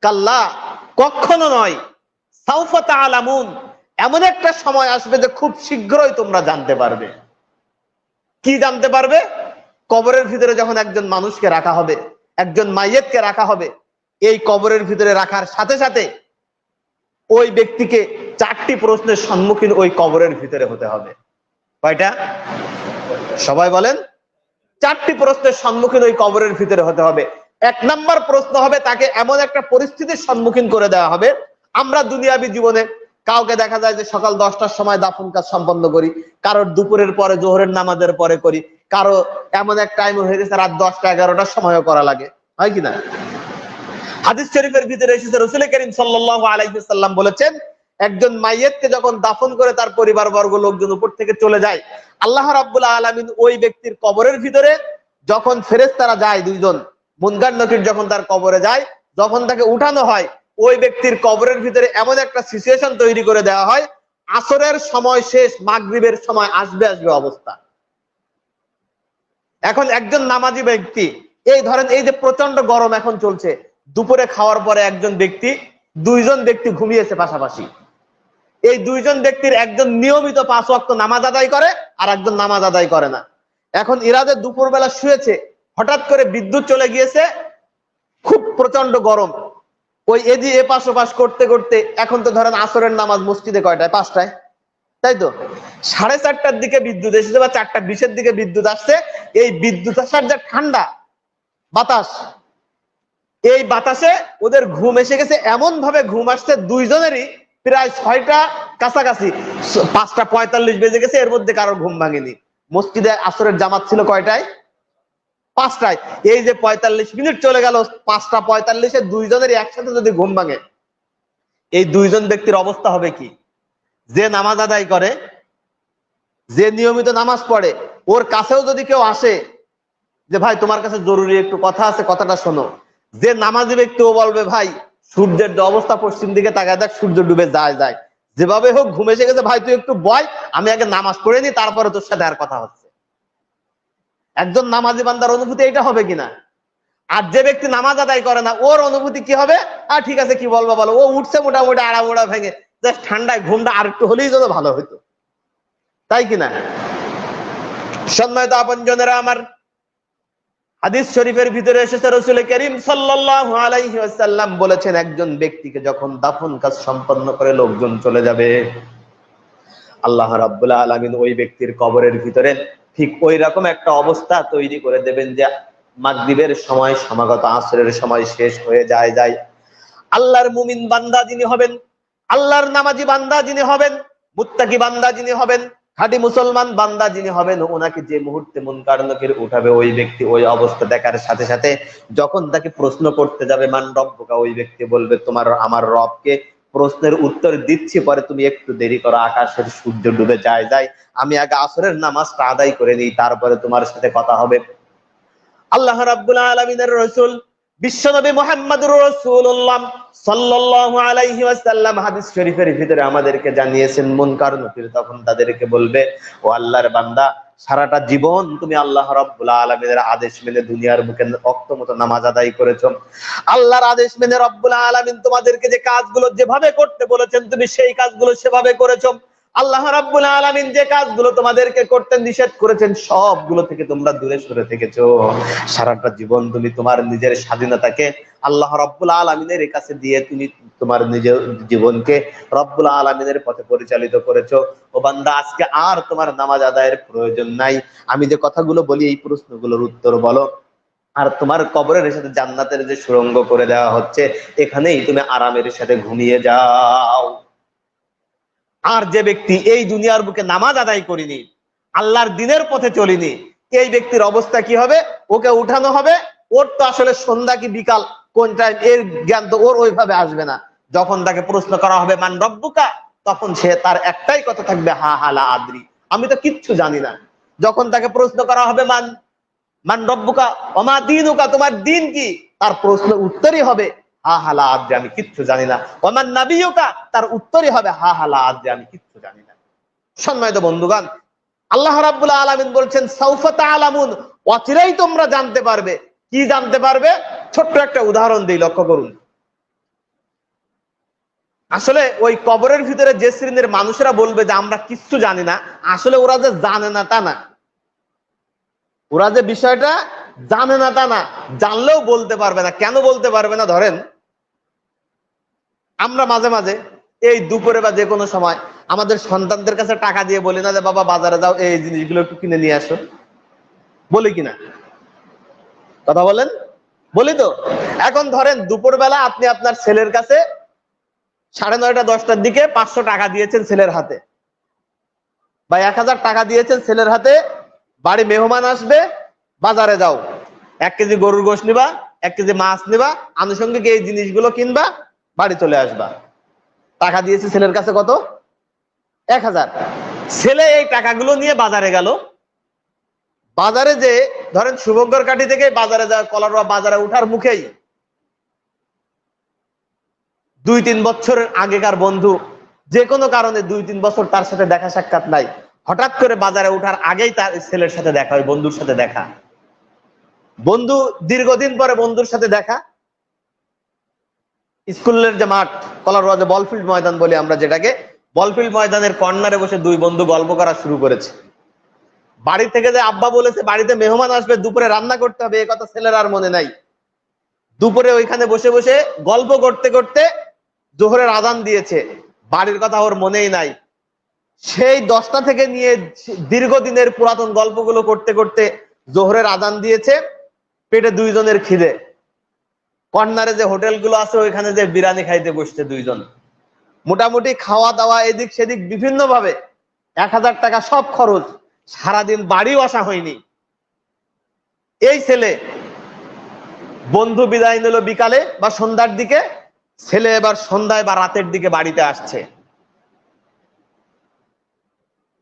কাল্লা কখনো নয়, সাউফা তাআলামুন, এমন একটা সময় আসবে যে খুব শীঘ্রই তোমরা জানতে পারবে। কি জানতে পারবে? কবরের ভিতরে যখন একজন মানুষকে রাখা হবে, একজন মাইয়েতকে রাখা হবে, এই কবরের ভিতরে রাখার সাথে সাথে ওই ব্যক্তিকে 4টি প্রশ্নের সম্মুখীন ওই কবরের ভিতরে হতে হবে। কয়টা? সবাই বলেন। 4টি প্রশ্নের সম্মুখীন ওই কবরের ভিতরে হতে হবে। 1 নম্বর প্রশ্ন হবে, তাকে এমন একটা পরিস্থিতির সম্মুখীন করে দেওয়া হবে, আমরা দুনিয়াবী জীবনে কাউকে দেখা যায় যে সকাল 10টার সময় দাফন কাজ সম্পন্ন করি, কারোর দুপুরের পরে জোহরের নামাজের পরে করি, কারো এমন এক টাইম হয়ে গেছে রাত 10টা 11টার সময়ও করা লাগে, হয় কিনা? হাদিস শরীফের ভিতরে এসেছে রাসূল করিম সাল্লাল্লাহু আলাইহি ওয়াসাল্লাম বলেছেন, একজন মাইয়েতকে যখন দাফন করে তার পরিবারবর্গ লোকজন উপর থেকে চলে যায়, আল্লাহ রাব্বুল আলামিন ওই ব্যক্তির কবরের ভিতরে যখন ফেরেশতারা যায়, দুইজন মুনকার নকির যখন তার কবরে যায়, যখন তাকে উঠানো হয়, ওই ব্যক্তির কবরের ভিতরে এমন একটা সিচুয়েশন তৈরি করে দেওয়া হয়, আসরের সময় শেষ, মাগরিবের সময় আসবে অবস্থা। এখন একজন নামাজি ব্যক্তি, এই ধরেন এই যে প্রচন্ড গরম এখন চলছে, দুপুরে খাওয়ার পরে একজন ব্যক্তি, দুইজন ব্যক্তি ঘুমিয়েছে পাশাপাশি। এই দুইজন ব্যক্তির একজন নিয়মিত 5 ওয়াক্ত নামাজ আদায় করে, আর একজন নামাজ আদায় করে না। এখন ইরাদের দুপুরবেলা শুয়েছে, হঠাৎ করে বিদ্যুৎ চলে গিয়েছে, খুব প্রচন্ড গরম, ওই এদি এপাশ ওপাশ করতে করতে এখন তো ধরেন আসরের নামাজ মসজিদে কয়টায়? 5টায়, তাই তো? 4:30টার দিকে বিদ্যুৎ এসেছে বা 4:20-এর দিকে বিদ্যুৎ আসছে। এই বিদ্যুৎ আসার যে ঠান্ডা বাতাস, এই বাতাসে ওদের ঘুম এসে গেছে, এমন ভাবে ঘুম আসছে দুইজনেরই প্রায় 6টা কাছাকাছি, 5:45 বেজে গেছে, এর মধ্যে কারোর ঘুম ভাঙেনি। মসজিদে আসরের জামাত ছিল কয়টায়? 5টায়। এই যে 45 মিনিট চলে গেল, 5:45-এ দুইজনেরই একসাথে যদি ঘুম ভাঙে, এই দুইজন ব্যক্তির অবস্থা হবে কি? যে নামাজ আদায় করে, যে নিয়মিত নামাজ পড়ে, ওর কাছেও যদি কেউ আসে যে ভাই তোমার কাছে জরুরি একটু কথা আছে, কথাটা শোনো, যে নামাজি ব্যক্তি ও বলবে ভাই সূর্যের যে অবস্থা, পশ্চিম দিকে তাকায় দেখ, সূর্য ডুবে যায়, যেভাবে হোক ঘুম এসে গেছে, ভাই তুই একটু বয়, আমি আগে নামাজ পড়ে নি, তারপরে তোর সাথে আর কথা হচ্ছে। একজন নামাজি বান্দার অনুভূতি এটা হবে কিনা? আর যে ব্যক্তি নামাজ আদায় করে না, ওর অনুভূতি কি হবে? আর ঠিক আছে, কি বলবো বলো, ও উঠছে মোটামুটি আড়ামোড়া ভেঙে, জাস্ট ঠান্ডায় ঘুমটা আর একটু হলেই যেন ভালো হইতো, তাই কিনা? সম্মানিত আপনজনেরা আমার, হাদিস শরীফের ভিতরে এসেছে রাসূল করিম সাল্লাল্লাহু আলাইহি ওয়াসাল্লাম বলেছেন, একজন ব্যক্তিকে যখন দাফন কাজ সম্পন্ন করে লোকজন চলে যাবে, আল্লাহ রাব্বুল আলামিন ওই ব্যক্তির কবরের ভিতরে ঠিক ওই রকম একটা অবস্থা তৈরি করে দেবেন যে মাগরিবের সময় সমাগত আসরের সময় শেষ হয়ে যায়। আল্লাহর মুমিন বান্দা যিনি হবেন, আল্লাহর নামাজি বান্দা যিনি হবেন, মুত্তাকি বান্দা যিনি হবেন, খাঁটি মুসলমান বান্দা যিনি হবেন, ওনাকে যে মুহূর্তে মুনকার নকির উঠাবে, ওই ব্যক্তি ওই অবস্থা দেখার সাথে সাথে যখন তাকে প্রশ্ন করতে যাবে মান রব্বুকা, ওই ব্যক্তি বলবে তোমার আমার রবকে। প্রশ্নের উত্তর দিচ্ছি, পরে তুমি একটু দেরি করো, আকাশের সূর্য ডুবে যায়, আমি আগে আসরের নামাজটা আদায় করে নিই, তারপরে তোমার সাথে কথা হবে। আল্লাহ রাব্বুল আলামিনের রাসূল বিশ্বনবী মুহাম্মদুর রাসূলুল্লাহ সাল্লাল্লাহু আলাইহি ওয়াসাল্লাম হাদিস শরীফের ভিতরে আমাদেরকে জানিয়েছেন, মুনকার নকির তখন তাদেরকে বলবে, ও আল্লাহর বান্দা, সারাটা জীবন তুমি আল্লাহ রাব্বুল আলামিনের আদেশ মেনে দুনিয়ার বুকে ওয়াক্তমতো নামাজ আদায় করেছো। আল্লাহর আদেশ মেনে রব্বুল আলামিন তোমাদেরকে যে কাজগুলো যেভাবে করতে বলেছেন, তুমি সেই কাজগুলো সেভাবে করেছো। আল্লাহ রাব্বুল আলামিন যে কাজগুলো তোমাদেরকে করতে নিষেধ করেছেন, সবগুলো থেকে তোমরা দূরে সরে থেকেছো। সারাটা জীবন তুমি তোমার নিজের স্বাধীনতাকে আল্লাহ রাব্বুল আলামিনের কাছে দিয়ে তুমি তোমার নিজের জীবনকে রব্বুল আলামিনের পথে পরিচালিত করেছো। ও বান্দা, আজকে আর তোমার নামাজ আদায়ের প্রয়োজন নাই। আমি যে কথাগুলো বলি, এই প্রশ্নগুলোর উত্তর বলো, আর তোমার কবরের সাথে জান্নাতের যে সুড়ঙ্গ করে দেওয়া হচ্ছে, এখানেই তুমি আরামের সাথে ঘুমিয়ে যাও। আর যে ব্যক্তি এই দুনিয়ার বুকে নামাজ আদায় করিনি, আল্লাহর দ্বীনের পথে চলিনি, এই ব্যক্তির অবস্থা কি হবে? ওকে উঠানো হবে, ওর তো আসলে সন্ধ্যা কি বিকাল কোন টাইম এর জ্ঞান তো ওর ওইভাবে আসবে না। যখন তাকে প্রশ্ন করা হবে মান রব্বুকা, তখন সে তার একটাই কথা থাকবে, হা হা লা আদ্রি, আমি তো কিচ্ছু জানি না। যখন তাকে প্রশ্ন করা হবে মান রব্বুকা ওমা দীনুকা, তোমার দিন কি, তার প্রশ্ন উত্তরই হবে হা হা লা আদ্রি, আমি কিচ্ছু জানি না। ওমান নাবিয়ুকা, তার উত্তরই হবে হা হা লা আদ্রি, আমি কিচ্ছু জানি না। সম্মানিত বন্ধুগণ, আল্লাহ রাব্বুল আলামিন বলছেন সাউফা তাআলামুন, অচিরেই তোমরা জানতে পারবে। কি জানতে পারবে? ছোট্ট একটা উদাহরণ দিই, লক্ষ্য করুন। আসলে ওই কবরের ভিতরে যে শ্রেণীর মানুষেরা বলবে যে আমরা কিচ্ছু জানি না, আসলে ওরা যে জানে না তা না, ওরা যে বিষয়টা জানে না তা না, জানলেও বলতে পারবে না। কেন বলতে পারবে না? ধরেন আমরা মাঝে মাঝে এই দুপুরে বা যে কোনো সময় আমাদের সন্তানদের কাছে টাকা দিয়ে বলি না যে বাবা বাজারে যাও, এই জিনিসগুলো একটু কিনে নিয়ে আসো, বলি কিনা? কথা বলেন, বলি তো। এখন ধরেন দুপুরবেলা আপনি আপনার ছেলের কাছে 9:30 10টার দিকে 500 টাকা দিয়েছেন ছেলের হাতে, বা 1000 টাকা দিয়েছেন ছেলের হাতে, বাড়ি মেহমান আসবে, বাজারে যাও, 1 কেজি গরুর গোশত নিবা, 1 কেজি মাছ নেবা, আনুষঙ্গিক এই জিনিসগুলো কিনবা, বাড়ি চলে আসবা। টাকা দিয়েছে ছেলের কাছে কত? 1000। ছেলে এই টাকাগুলো নিয়ে বাজারে গেল। বাজারে যে ধরেন শুভঙ্কর কাঠি থেকে বাজারে যাওয়া, কলারোয়া বাজারে উঠার মুখেই 2-3 বছরের আগেকার বন্ধু, যে কোনো কারণে 2-3 বছর তার সাথে দেখা সাক্ষাৎ নাই, হঠাৎ করে বাজারে ওঠার আগেই তার ছেলের সাথে দেখা হয়, বন্ধুর সাথে দেখা। বন্ধু দীর্ঘদিন পরে বন্ধুর সাথে দেখা। স্কুলের যে মাঠ, কলারোয়া যে বলফিল্ড ময়দান বলি আমরা যেটাকে, বলফিল্ড ময়দানের কর্নারে বসে 2 বন্ধু গল্প করা শুরু করেছে। বাড়ি থেকে যে আব্বা বলেছে বাড়িতে মেহমান আসবে, দুপুরে রান্না করতে হবে, এ কথা ছেলের আর মনে নাই। দুপুরে ওইখানে বসে বসে গল্প করতে করতে জোহরের আজান দিয়েছে, বাড়ির কথা ওর মনেই নাই। সেই 10টা থেকে নিয়ে দীর্ঘদিনের পুরাতন গল্পগুলো করতে করতে জোহরের আজান দিয়েছে, পেটে 2 জনের খিদে। কর্নারে যে হোটেলগুলো আছে ওইখানে যে বিরিয়ানি খাইতে বসছে 2 জন। মোটামুটি খাওয়া দাওয়া এদিক সেদিক বিভিন্ন ভাবে 1000 টাকা সব খরচ, সারাদিন বাড়িও আসা হয়নি। এই ছেলে বন্ধু বিদায় নিল বিকালে বা সন্ধ্যার দিকে, ছেলে এবার সন্ধ্যায় বা রাতের দিকে বাড়িতে আসছে।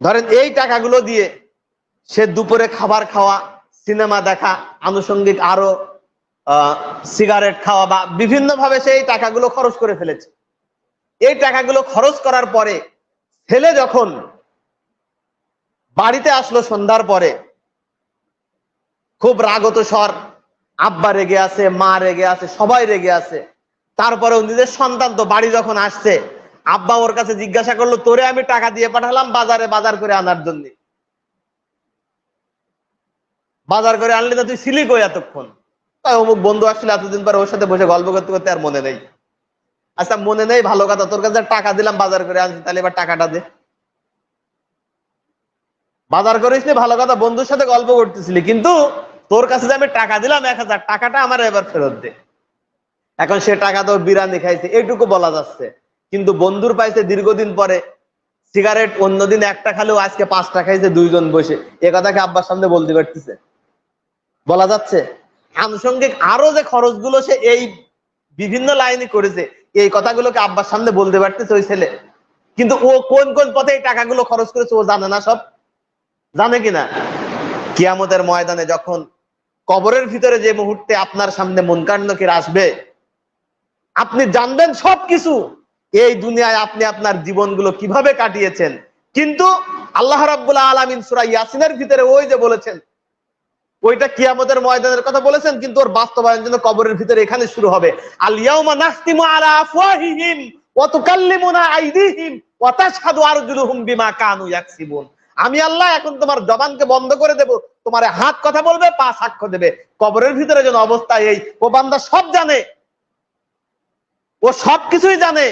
ধরেন এই টাকাগুলো দিয়ে সে দুপুরে খাবার খাওয়া, সিনেমা দেখা, আনুষঙ্গিক আরো সিগারেট খাওয়া বা বিভিন্ন ভাবে সেই টাকাগুলো খরচ করে ফেলেছে। এই টাকাগুলো খরচ করার পরে ছেলে যখন বাড়িতে আসলো সন্ধ্যার পরে, খুব রাগত স্বর, আব্বা রেগে আছে, মা রেগে আছে, সবাই রেগে আছে। তারপরেও নিজের সন্তান তো বাড়ি যখন আসছে, আব্বা ওর কাছে জিজ্ঞাসা করলো, তোরে আমি টাকা দিয়ে পাঠালাম বাজারে বাজার করে আনার জন্য, বাজার করে আনলি না, তুই ছিলি কই এতক্ষণ? তাই অমুক বন্ধু আসলে এতদিন পরে ওর সাথে বসে গল্প করতে করতে আর মনে নেই। আচ্ছা মনে নেই ভালো কথা, তোর কাছে টাকা দিলাম বাজার করে আনছি, তাহলে এবার টাকাটা দে। বাজার করিস নি ভালো কথা, বন্ধুর সাথে গল্প করতেছিলি, কিন্তু তোর কাছে যে আমি টাকা দিলাম 1000, টাকাটা আমার এবার ফেরত দে। এখন সে টাকা তো বিরিয়ানি খাইছে এইটুকু বলা যাচ্ছে, কিন্তু বন্ধুর পাইছে দীর্ঘদিন পরে সিগারেট, অন্যদিন একটা খালেও আজকে 5টা খাইছে 2 জন বসে, এ কথাকে আব্বার সামনে বলতে পারতেছে? বলা যাচ্ছে? আনুষঙ্গিক আরো যে খরচগুলো সে এই বিভিন্ন লাইনে করেছে, এই কথাগুলোকে আব্বার সামনে বলতে পারতেছে ওই ছেলে? কিন্তু ও কোন কোন পথে এই টাকাগুলো খরচ করেছে ও জানে না? সব জানে কিনা? কিয়ামতের ময়দানে যখন কবরের ভিতরে যে মুহূর্তে আপনার সামনে মুনকার নাকির আসবে, আপনি জানবেন সবকিছু এই দুনিয়ায় আপনি আপনার জীবনগুলো কিভাবে কাটিয়েছেন। কিন্তু আল্লাহ রাব্বুল আলামিন সূরা ইয়াসিনের ভিতরে ওই যে বলেছেন, ওইটা কিয়ামতের ময়দানের কথা বলেছেন, কিন্তু ওর বাস্তবায়ন যেন কবরের ভিতরে এখানে শুরু হবে। আল ইয়াউমা নাখতিমু আলা আফওয়াহিহিম ওয়া তুকাল্লিমুনা আইদিহিম ওয়া তাশহাদু আরজুলুহুম বিমা কানু ইয়াকসিবুন। আমি আল্লাহ এখন তোমার জবানকে বন্ধ করে দেব, তোমার হাত কথা বলবে, পা সাক্ষ্য দেবে। কবরের ভিতরে যেন অবস্থা এই, ও বান্দা সব জানে, ও সবকিছুই জানে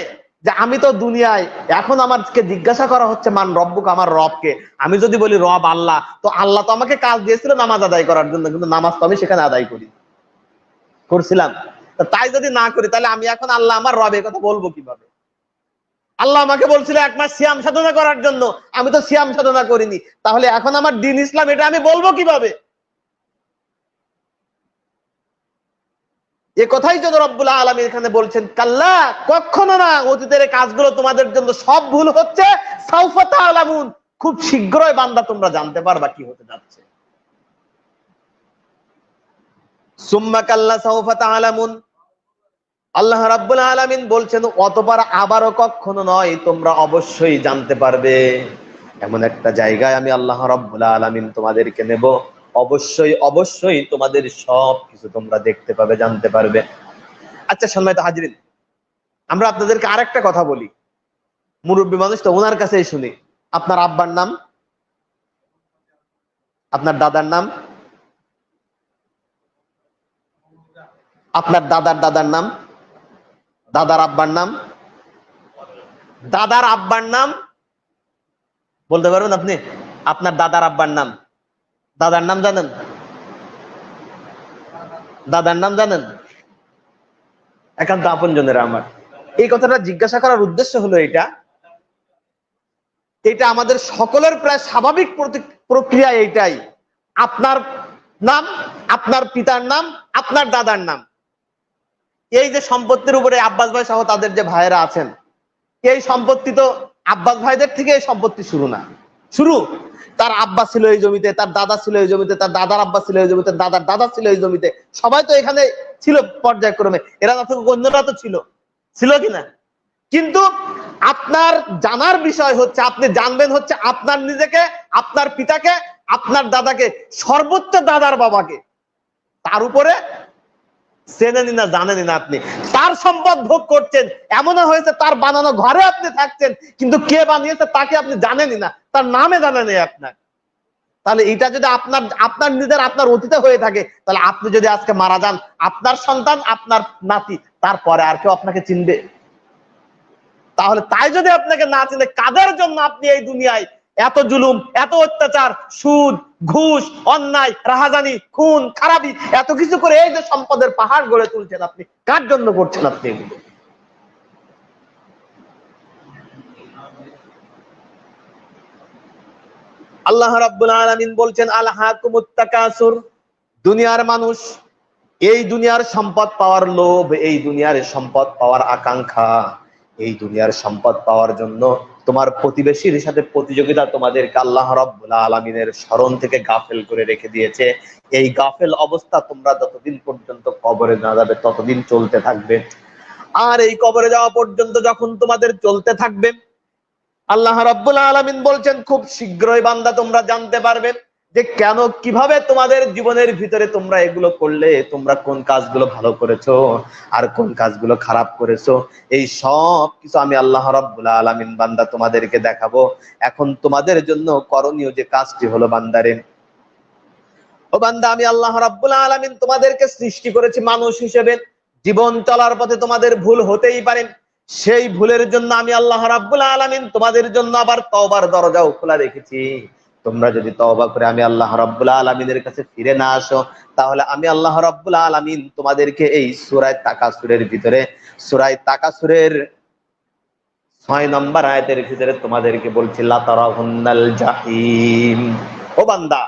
যে আমি তো দুনিয়ায়, এখন আমাকে জিজ্ঞাসা করা হচ্ছে মান রব্বুক, আমার রবকে। আমি যদি বলি রব আল্লাহ, তো আল্লাহ তো আমাকে কাজ দিয়েছিল নামাজ আদায় করার জন্য, কিন্তু নামাজ তো আমি সেখানে আদায় করছিলাম। তাই যদি না করি তাহলে আমি এখন আল্লাহ আমার রব এ কথা বলবো কিভাবে? আল্লাহ আমাকে বলছিল 1 মাস সিয়াম সাধনা করার জন্য, আমি তো সিয়াম সাধনা করিনি, তাহলে এখন আমার দ্বীন ইসলাম এটা আমি বলবো কিভাবে? এ কথাই যেন রব্বুল আলামিন এখানে বলছেন, কাল্লা, কখনো না, অতীতের কাজগুলো তোমাদের জন্য সব ভুল হচ্ছে, সাউফা তাআলামুন, খুব শীঘ্রই বান্দা তোমরা জানতে পারবা কি হতে যাচ্ছে। সুম্মা কাল্লা সাউফা তাআলামুন, আল্লাহ রাব্বুল আলামিন বলছেন অতঃপর আবারও কখনো নয়, তোমরা অবশ্যই জানতে পারবে। এমন একটা জায়গায় আমি আল্লাহ রাব্বুল আলামিন তোমাদেরকে নেব, অবশ্যই অবশ্যই তোমাদের সব কিছু তোমরা দেখতে পাবে, জানতে পারবে। আচ্ছা সম্মানিত হাজিরিন, আমরা আপনাদেরকে আরেকটা কথা বলি, মুরব্বী মানুষ তো, ওনার কাছেই শুনি। আপনার আব্বার নাম, আপনার দাদার নাম, আপনার দাদার দাদার নাম, দাদার আব্বার নাম, দাদার আব্বার নাম বলতে পারবেন আপনি? আপনার দাদার আব্বার নাম, দাদার নাম জানেন? দাদার নাম জানেন? একান্ত আপনজনেরা আমার। এই কথাটা জিজ্ঞাসা করার উদ্দেশ্য হলো এটা আমাদের সকলের প্রায় স্বাভাবিক প্রক্রিয়া এইটাই। আপনার নাম, আপনার পিতার নাম, আপনার দাদার নাম, এই যে সম্পত্তির উপরে আব্বাস ভাই সহ তাদের যে ভাইয়েরা আছেন, এই সম্পত্তি তো আব্বাস ভাইদের থেকে এই সম্পত্তি শুরু না, শুরু তার আব্বা ছিল এই জমিতে, তার দাদা ছিল এই জমিতে, তার দাদার আব্বা ছিল এই জমিতে, দাদার দাদা ছিল এই জমিতে, সবাই তো এখানে ছিল পর্যায়ক্রমে, এরা না থেকে অন্যরা তো ছিল, ছিল কিনা? কিন্তু আপনার জানার বিষয় হচ্ছে, আপনি জানবেন হচ্ছে আপনার নিজেকে, আপনার পিতাকে, আপনার দাদাকে, সর্বোচ্চ দাদার বাবাকে, তার উপরে চেনেনি না, জানেনি না। আপনি তার সম্পদ ভোগ করছেন, এমনও হয়েছে তার বানানো ঘরে আপনি থাকছেন, কিন্তু কে বানিয়েছে তাকে আপনি জানেনই না, তার নামে জানেন আপনার। তাহলে এটা যদি আপনার আপনার নিজের আপনার অতীতে হয়ে থাকে, তাহলে আপনি যদি আজকে মারা যান, আপনার সন্তান, আপনার নাতি, তারপরে আর কেউ আপনাকে চিনবে? তাহলে তাই যদি আপনাকে না চিনে, কাদের জন্য আপনি এই দুনিয়ায় এত জুলুম, এত অত্যাচার, সুদ, ঘুষ, অন্যায়, রাহাজানি, খুন, খারাপি, এত কিছু করে এই যে সম্পদের পাহাড় গড়ে তুলছেন, আপনি কার জন্য করছেন আপনি এগুলো? আল্লাহ রাব্বুল আলামিন বলছেন, আলহাকুমুত তাকাসুর, দুনিয়ার মানুষ এই দুনিয়ার সম্পদ পাওয়ার লোভ, এই দুনিয়ার সম্পদ পাওয়ার আকাঙ্ক্ষা, এই দুনিয়ার সম্পদ পাওয়ার জন্য তোমার প্রতিবেশীর সাথে প্রতিযোগিতা তোমাদেরকে আল্লাহ রাব্বুল আলামিনের স্মরণ থেকে গাফেল করে রেখে দিয়েছে। এই গাফেল অবস্থা তোমরা যতদিন পর্যন্ত কবরে না যাবে ততদিন চলতে থাকবে। আর এই কবরে যাওয়া পর্যন্ত যখন তোমাদের চলতে থাকবে, আল্লাহ রাব্বুল আলামিন বলছেন খুব শীঘ্রই বান্দা তোমরা জানতে পারবে যে কেন, কিভাবে তোমাদের জীবনের ভিতরে তোমরা এগুলো করলে, তোমরা কোন কাজগুলো ভালো করেছো আর কোন কাজগুলো খারাপ করেছো। এই সব কিছু আমি আল্লাহ রাব্বুল আলামিন বান্দা তোমাদেরকে দেখাবো। এখন তোমাদের জন্য করণীয় যে কাজটি হলো, বান্দারে, ও বান্দা, আমি আল্লাহ রাব্বুল আলামিন তোমাদেরকে সৃষ্টি করেছি মানুষ হিসেবে। জীবন চলার পথে তোমাদের ভুল হতেই পারে, সেই ভুলের জন্য আমি আল্লাহ রাব্বুল আলামিন তোমাদের জন্য আবার তওবার দরজাও খোলা রেখেছি। তোমরা যদি তওবা করে আমি আল্লাহ রাব্বুল আলামিনের কাছে ফিরে না আসো, তাহলে আমি আল্লাহ রাব্বুল আলামিন তোমাদেরকে এই সূরা তাকাসুরের ভিতরে, সূরা তাকাসুরের 6 নম্বর আয়াতের ভিতরে তোমাদেরকে বলছি, লা তারাহুন্নাল জাহিম। ও বান্দা,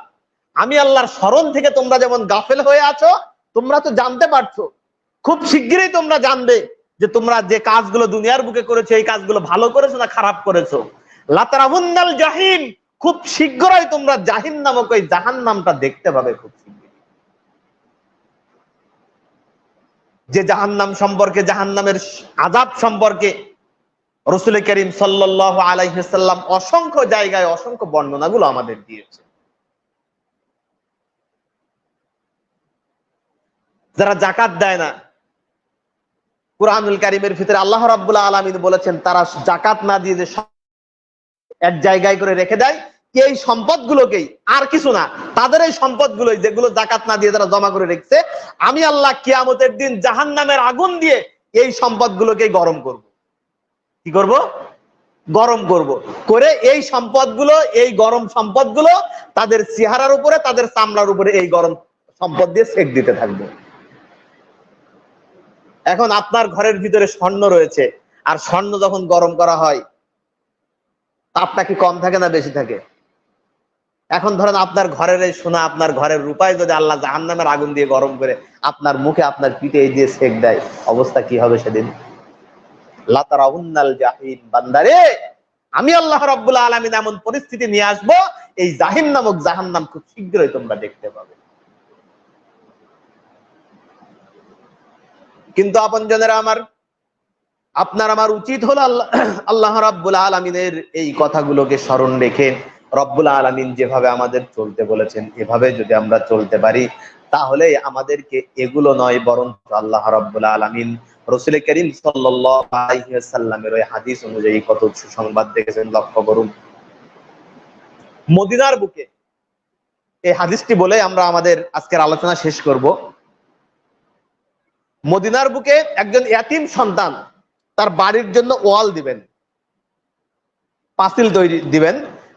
আমি আল্লাহর স্মরণ থেকে তোমরা যেমন গাফেল হয়ে আছো, তোমরা তো জানতে পারছো, খুব শিগগিরই তোমরা জানবে যে তোমরা যে কাজগুলো দুনিয়ার বুকে করেছো, এই কাজগুলো ভালো করেছো না খারাপ করেছো। লা তারাহুন্নাল জাহিম, খুব শীঘ্রই তোমরা জাহিম নামক ওই জাহান্নামটা দেখতে পাবে, খুব শীঘ্রই। যে জাহান্নাম সম্পর্কে, জাহান্নামের আযাব সম্পর্কে রাসূল করিম সাল্লাল্লাহু আলাইহি ওয়াসাল্লাম অসংখ্য জায়গায় অসংখ্য বর্ণনাগুলো আমাদের দিয়েছে। যারা যাকাত দেয় না, কুরআনুল কারীমের ভিতরে আল্লাহ রাব্বুল আলামিন বলেছেন, তারা যাকাত না দিয়ে যে এক জায়গায় করে রেখে দেয়, এই সম্পদগুলোকেই, আর কিছু না, তাদের এই সম্পদগুলোই যেগুলো যাকাত না দিয়ে তারা জমা করে রেখেছে, আমি আল্লাহ কিয়ামতের দিন জাহান্নামের আগুন দিয়ে এই সম্পদগুলোকে গরম করব। কি করব? গরম করব। করে এই সম্পদগুলো, এই গরম সম্পদগুলো তাদের চেহারার উপরে, তাদের চামড়ার উপরে এই গরম সম্পদ দিয়ে সেক দিতে থাকবে। এখন আপনার ঘরের ভিতরে স্বর্ণ রয়েছে, আর স্বর্ণ যখন গরম করা হয় তাপটা কি কম থাকে না বেশি থাকে? এখন ধরেন আপনার ঘরের এই সোনা, আপনার ঘরের রূপায় যদি আল্লাহ জাহান্নামের আগুন দিয়ে গরম করে আপনার মুখে, আপনার পিঠে এই দিয়ে সেক দেয়, অবস্থা কি হবে সেদিন? লা তারাউন্নাল জাহিম, বান্দারে, আমি আল্লাহ রাব্বুল আলামিন এমন পরিস্থিতি নিয়ে আসবো, এই জাহিম নামক জাহান্নাম খুব শীঘ্রই তোমরা দেখতে পাবে। কিন্তু আপনজনেরা আমার, আপনার আমার উচিত হলো আল্লাহ রাব্বুল আলামিনের এই কথাগুলোকে স্মরণ রেখে রব্বুল আলামিন যেভাবে আমাদের চলতে বলেছেন এভাবে যদি আমরা চলতে পারি, তাহলে আমাদেরকে এগুলো নয়, বরং আল্লাহ রাব্বুল আলামিন রাসূল করিম সাল্লাল্লাহু আলাইহি ওয়াসাল্লামের ওই হাদিস অনুযায়ী কত সুসংবাদ দেখেছেন। লক্ষ্য করুন, মদিনার বুকে, এই হাদিসটি বলে আমরা আমাদের আজকের আলোচনা শেষ করব। মদিনার বুকে একজন ইয়াতীম সন্তান তার বাড়ির জন্য ওয়াল দিবেন, পাঁচিল তৈরি দিবেন।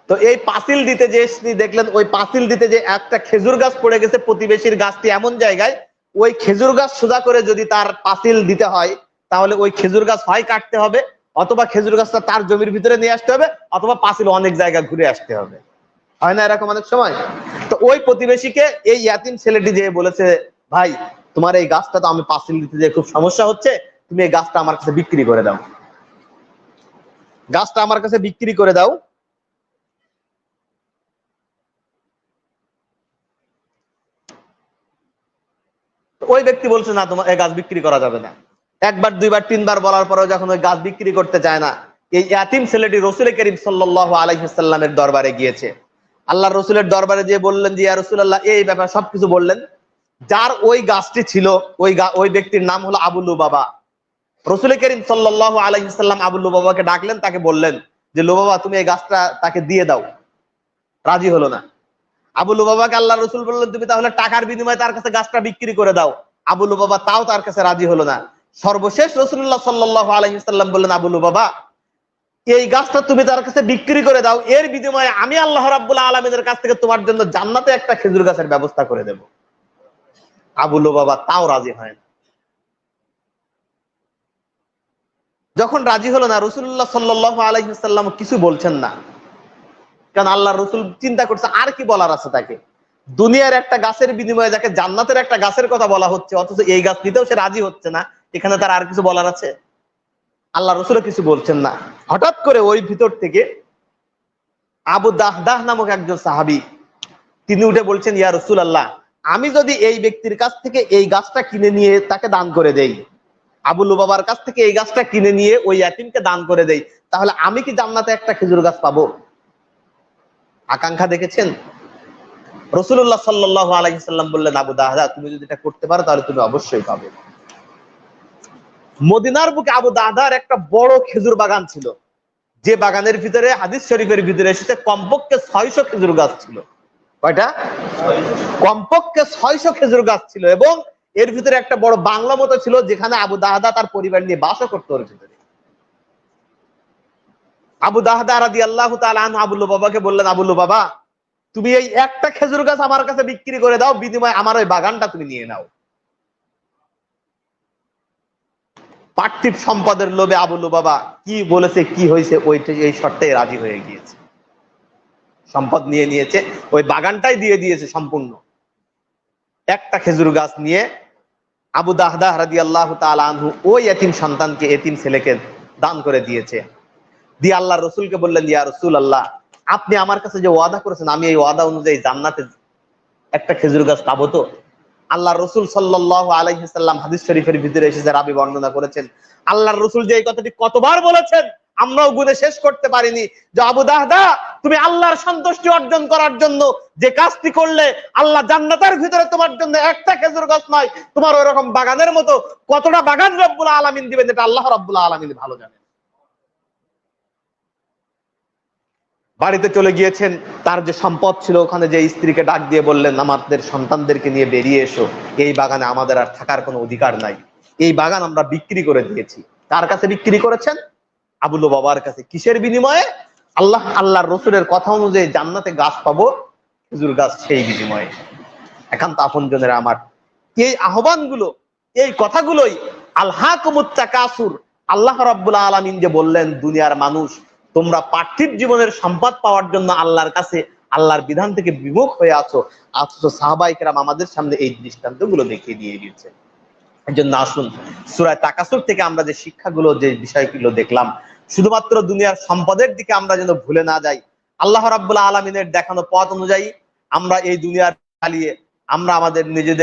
তো এই পাঁচিল দিতে যে দেখলেন, ওই পাঁচিল দিতে যে একটা খেজুর গাছ পড়ে গেছে, প্রতিবেশীর গাছটি এমন জায়গায়, ওই খেজুর গাছ সোজা করে যদি তার পাঁচিল দিতে হয়, তাহলে ওই খেজুর গাছ হয় কাটতে হবে, অথবা খেজুর গাছটা তার জমির ভিতরে নিয়ে আসতে হবে, অথবা পাঁচিল অনেক জায়গা ঘুরে আসতে হবে। হয় না এরকম অনেক সময়? তো ওই প্রতিবেশীকে এই ইয়াতীম ছেলেটি যে বলেছে, ভাই তোমার এই গাছটা তো আমি পাঁচিল দিতে যে খুব সমস্যা হচ্ছে, তুমি এই গাছটা আমার কাছে বিক্রি করে দাও, গাছটা আমার কাছে বিক্রি করে দাও। ওই ব্যক্তি বলছে না, তোমার এই গাছ বিক্রি করা যাবে না। একবার দুইবার তিনবার বলার পরেও যখন ওই গাছ বিক্রি করতে চায় না, এই ইয়াতিম ছেলেটি রাসূল করিম সাল্লাল্লাহু আলাইহি ওয়াসাল্লামের দরবারে গিয়েছে। আল্লাহর রাসূলের দরবারে গিয়ে বললেন যে ইয়া রাসূলুল্লাহ, এই ব্যাপার সবকিছু বললেন। যার ওই গাছটি ছিল ওই ব্যক্তির নাম হলো আবু লুবাবা। রাসূল করিম সাল্লাল্লাহু আলাইহি ওয়াসাল্লাম আবু লুবাবাকে ডাকলেন, তাকে বললেন যে লুবাবা, তুমি এই গাছটা তাকে দিয়ে দাও। রাজি হলো না। আবু লুবাবাকে আল্লাহ রাসূল বললেন, তুমি তাহলে টাকার বিনিময়ে তার কাছে গাছটা বিক্রি করে দাও। আবু লুবাবা তাও তার কাছে রাজি হলো না। সর্বশেষ রাসূলুল্লাহ সাল্লাল্লাহু আলাইহি ওয়াসাল্লাম বললেন, আবু লুবাবা, এই গাছটা তুমি তার কাছে বিক্রি করে দাও, এর বিনিময়ে আমি আল্লাহ রাব্বুল আলামিনের কাছ থেকে তোমার জন্য জান্নাতে একটা খেজুর গাছের ব্যবস্থা করে দেব। আবু লুবাবা তাও রাজি হয় না। যখন রাজি হলো না, রাসূলুল্লাহ সাল্লাল্লাহু আলাইহি ওয়াসাল্লাম কিছু বলছেন না, কারণ আল্লাহ রাসূল চিন্তা করছে আর কি বলার আছে তাকে। দুনিয়ার একটা গাছের বিনিময়ে যাকে জান্নাতের একটা গাছের কথা বলা হচ্ছে, অথচ এই গাছ নিতেও সে রাজি হচ্ছে না, এখানে তার আর কিছু বলার আছে? আল্লাহ রাসূল কিছু বলছেন না। হঠাৎ করে ওই ভিতর থেকে আবু দাহদাহ নামক একজন সাহাবী, তিনি উঠে বলছেন, ইয়া রাসূলুল্লাহ, আমি যদি এই ব্যক্তির কাছ থেকে এই গাছটা কিনে নিয়ে তাকে দান করে দেই, আবু লুবাবার কাছ থেকে এই গাছটা কিনে নিয়ে ওই ইয়াতীমকে দান করে দেই, তাহলে আমি কি জান্নাতে একটা খেজুর গাছ পাবো? আকাঙ্ক্ষা দেখেছেন? রাসূলুল্লাহ সাল্লাল্লাহু আলাইহি ওয়াসাল্লাম বললেন, আবু দাহদা, তুমি যদি এটা করতে পারো তাহলে তুমি অবশ্যই পাবে। মদিনার বুকে আবু দাহদার একটা বড় খেজুর বাগান ছিল, যে বাগানের ভিতরে হাদিস শরীফের ভিতরে এসেছে কমপক্ষে 600 খেজুর গাছ ছিল। কয়টা? কমপক্ষে 600 খেজুর গাছ ছিল, এবং এর ভিতরে একটা বড় বাংলা মতো ছিল, যেখানে আবু দাহদা তার পরিবার নিয়ে বাস করতো। ওর ভিতরে আবু দাহদা রাদিয়াল্লাহু তাআলা আনহু আবু লুবাবাকে বললেন, আবু লুবাবা, তুমি এই একটা খেজুর গাছ আমার কাছে বিক্রি করে দাও, বিনিময়ে আমার ওই বাগানটা তুমি নিয়ে নাও। পার্থিব সম্পদের লোভে আবু লুবাবা কি বলেছে, কি হয়েছে, ওইটা এই শর্তেই রাজি হয়ে গিয়েছে। সম্পদ নিয়ে নিয়েছে, ওই বাগানটাই দিয়ে দিয়েছে সম্পূর্ণ। একটা খেজুর গাছ নিয়ে আবু দাহদা রাদিয়াল্লাহু তাআলা আনহু ওই এতিম সন্তানকে, এতিম ছেলেকে দান করে দিয়েছে। দিয়ে আল্লাহর রাসূলকে বললেন, ইয়া রাসূলুল্লাহ, আপনি আমার কাছে যে ওয়াদা করেছেন, আমি এই ওয়াদা অনুযায়ী জান্নাতে একটা খেজুর গাছ পাবো তো? আল্লাহর রাসূল সাল্লাল্লাহু আলাইহি ওয়াসাল্লাম হাদিস শরীফের ভিতরে এসেছে, রাবী বর্ণনা করেছেন, আল্লাহর রাসূল যে এই কথাটি কতবার বলেছেন আমরাও গুণে শেষ করতে পারিনি, যে আবু দাহদা, তুমি আল্লাহর সন্তুষ্টি অর্জন করার জন্য যে কাজটি করলে, আল্লাহ জান্নাতের ভিতরে তোমার জন্য একটা খেজুর গাছ নয়, তোমার ওইরকম বাগানের মতো কতটা বাগান রব্বুল আলামিন দিবেন, এটা আল্লাহ রাব্বুল আলামিন ভালো জানেন। বাড়িতে চলে গিয়েছেন, তার যে সম্পদ ছিল ওখানে যে স্ত্রীকে ডাক দিয়ে বললেন, আমাদের সন্তানদেরকে নিয়ে বেরিয়ে এসো, এই বাগানে আমাদের আর থাকার কোনো অধিকার নাই, এই বাগান আমরা বিক্রি করে দিয়েছি। কার কাছে বিক্রি করেছেন? আবু লুবাবার কাছে। কিসের বিনিময়ে? আল্লাহর রাসূলের কথা অনুযায়ী জান্নাতে গাছ পাবো, খেজুর গাছ, সেই বিনিময়ে। একান্ত আপনজনেরা আমার, এই আহ্বানগুলো, এই কথাগুলোই আলহাকুমুত তাকাসুর, আল্লাহ রাব্বুল আলামিন যে বললেন, দুনিয়ার মানুষ, তোমরা পার্থিব জীবনের সম্পদ পাওয়ার জন্য আল্লাহর কাছে, আল্লাহর বিধান থেকে বিমুখ হয়ে আছো, অথচ সাহাবায়ে কেরাম আমাদের সামনে এই দৃষ্টান্তগুলো দেখিয়ে দিয়ে গিয়েছে। এই জন্য আসুন, সূরা তাকাসুর থেকে আমরা যে শিক্ষাগুলো, যে বিষয়গুলো দেখলাম, শুধুমাত্র দুনিয়ার সম্পদের দিকে আমরা যেন ভুলে না যাই। আল্লাহ রাব্বুল আলামিনের দেখানো পথ অনুযায়ী আমরা এই দুনিয়ার চালিয়ে আমরা আমাদের নিজেদের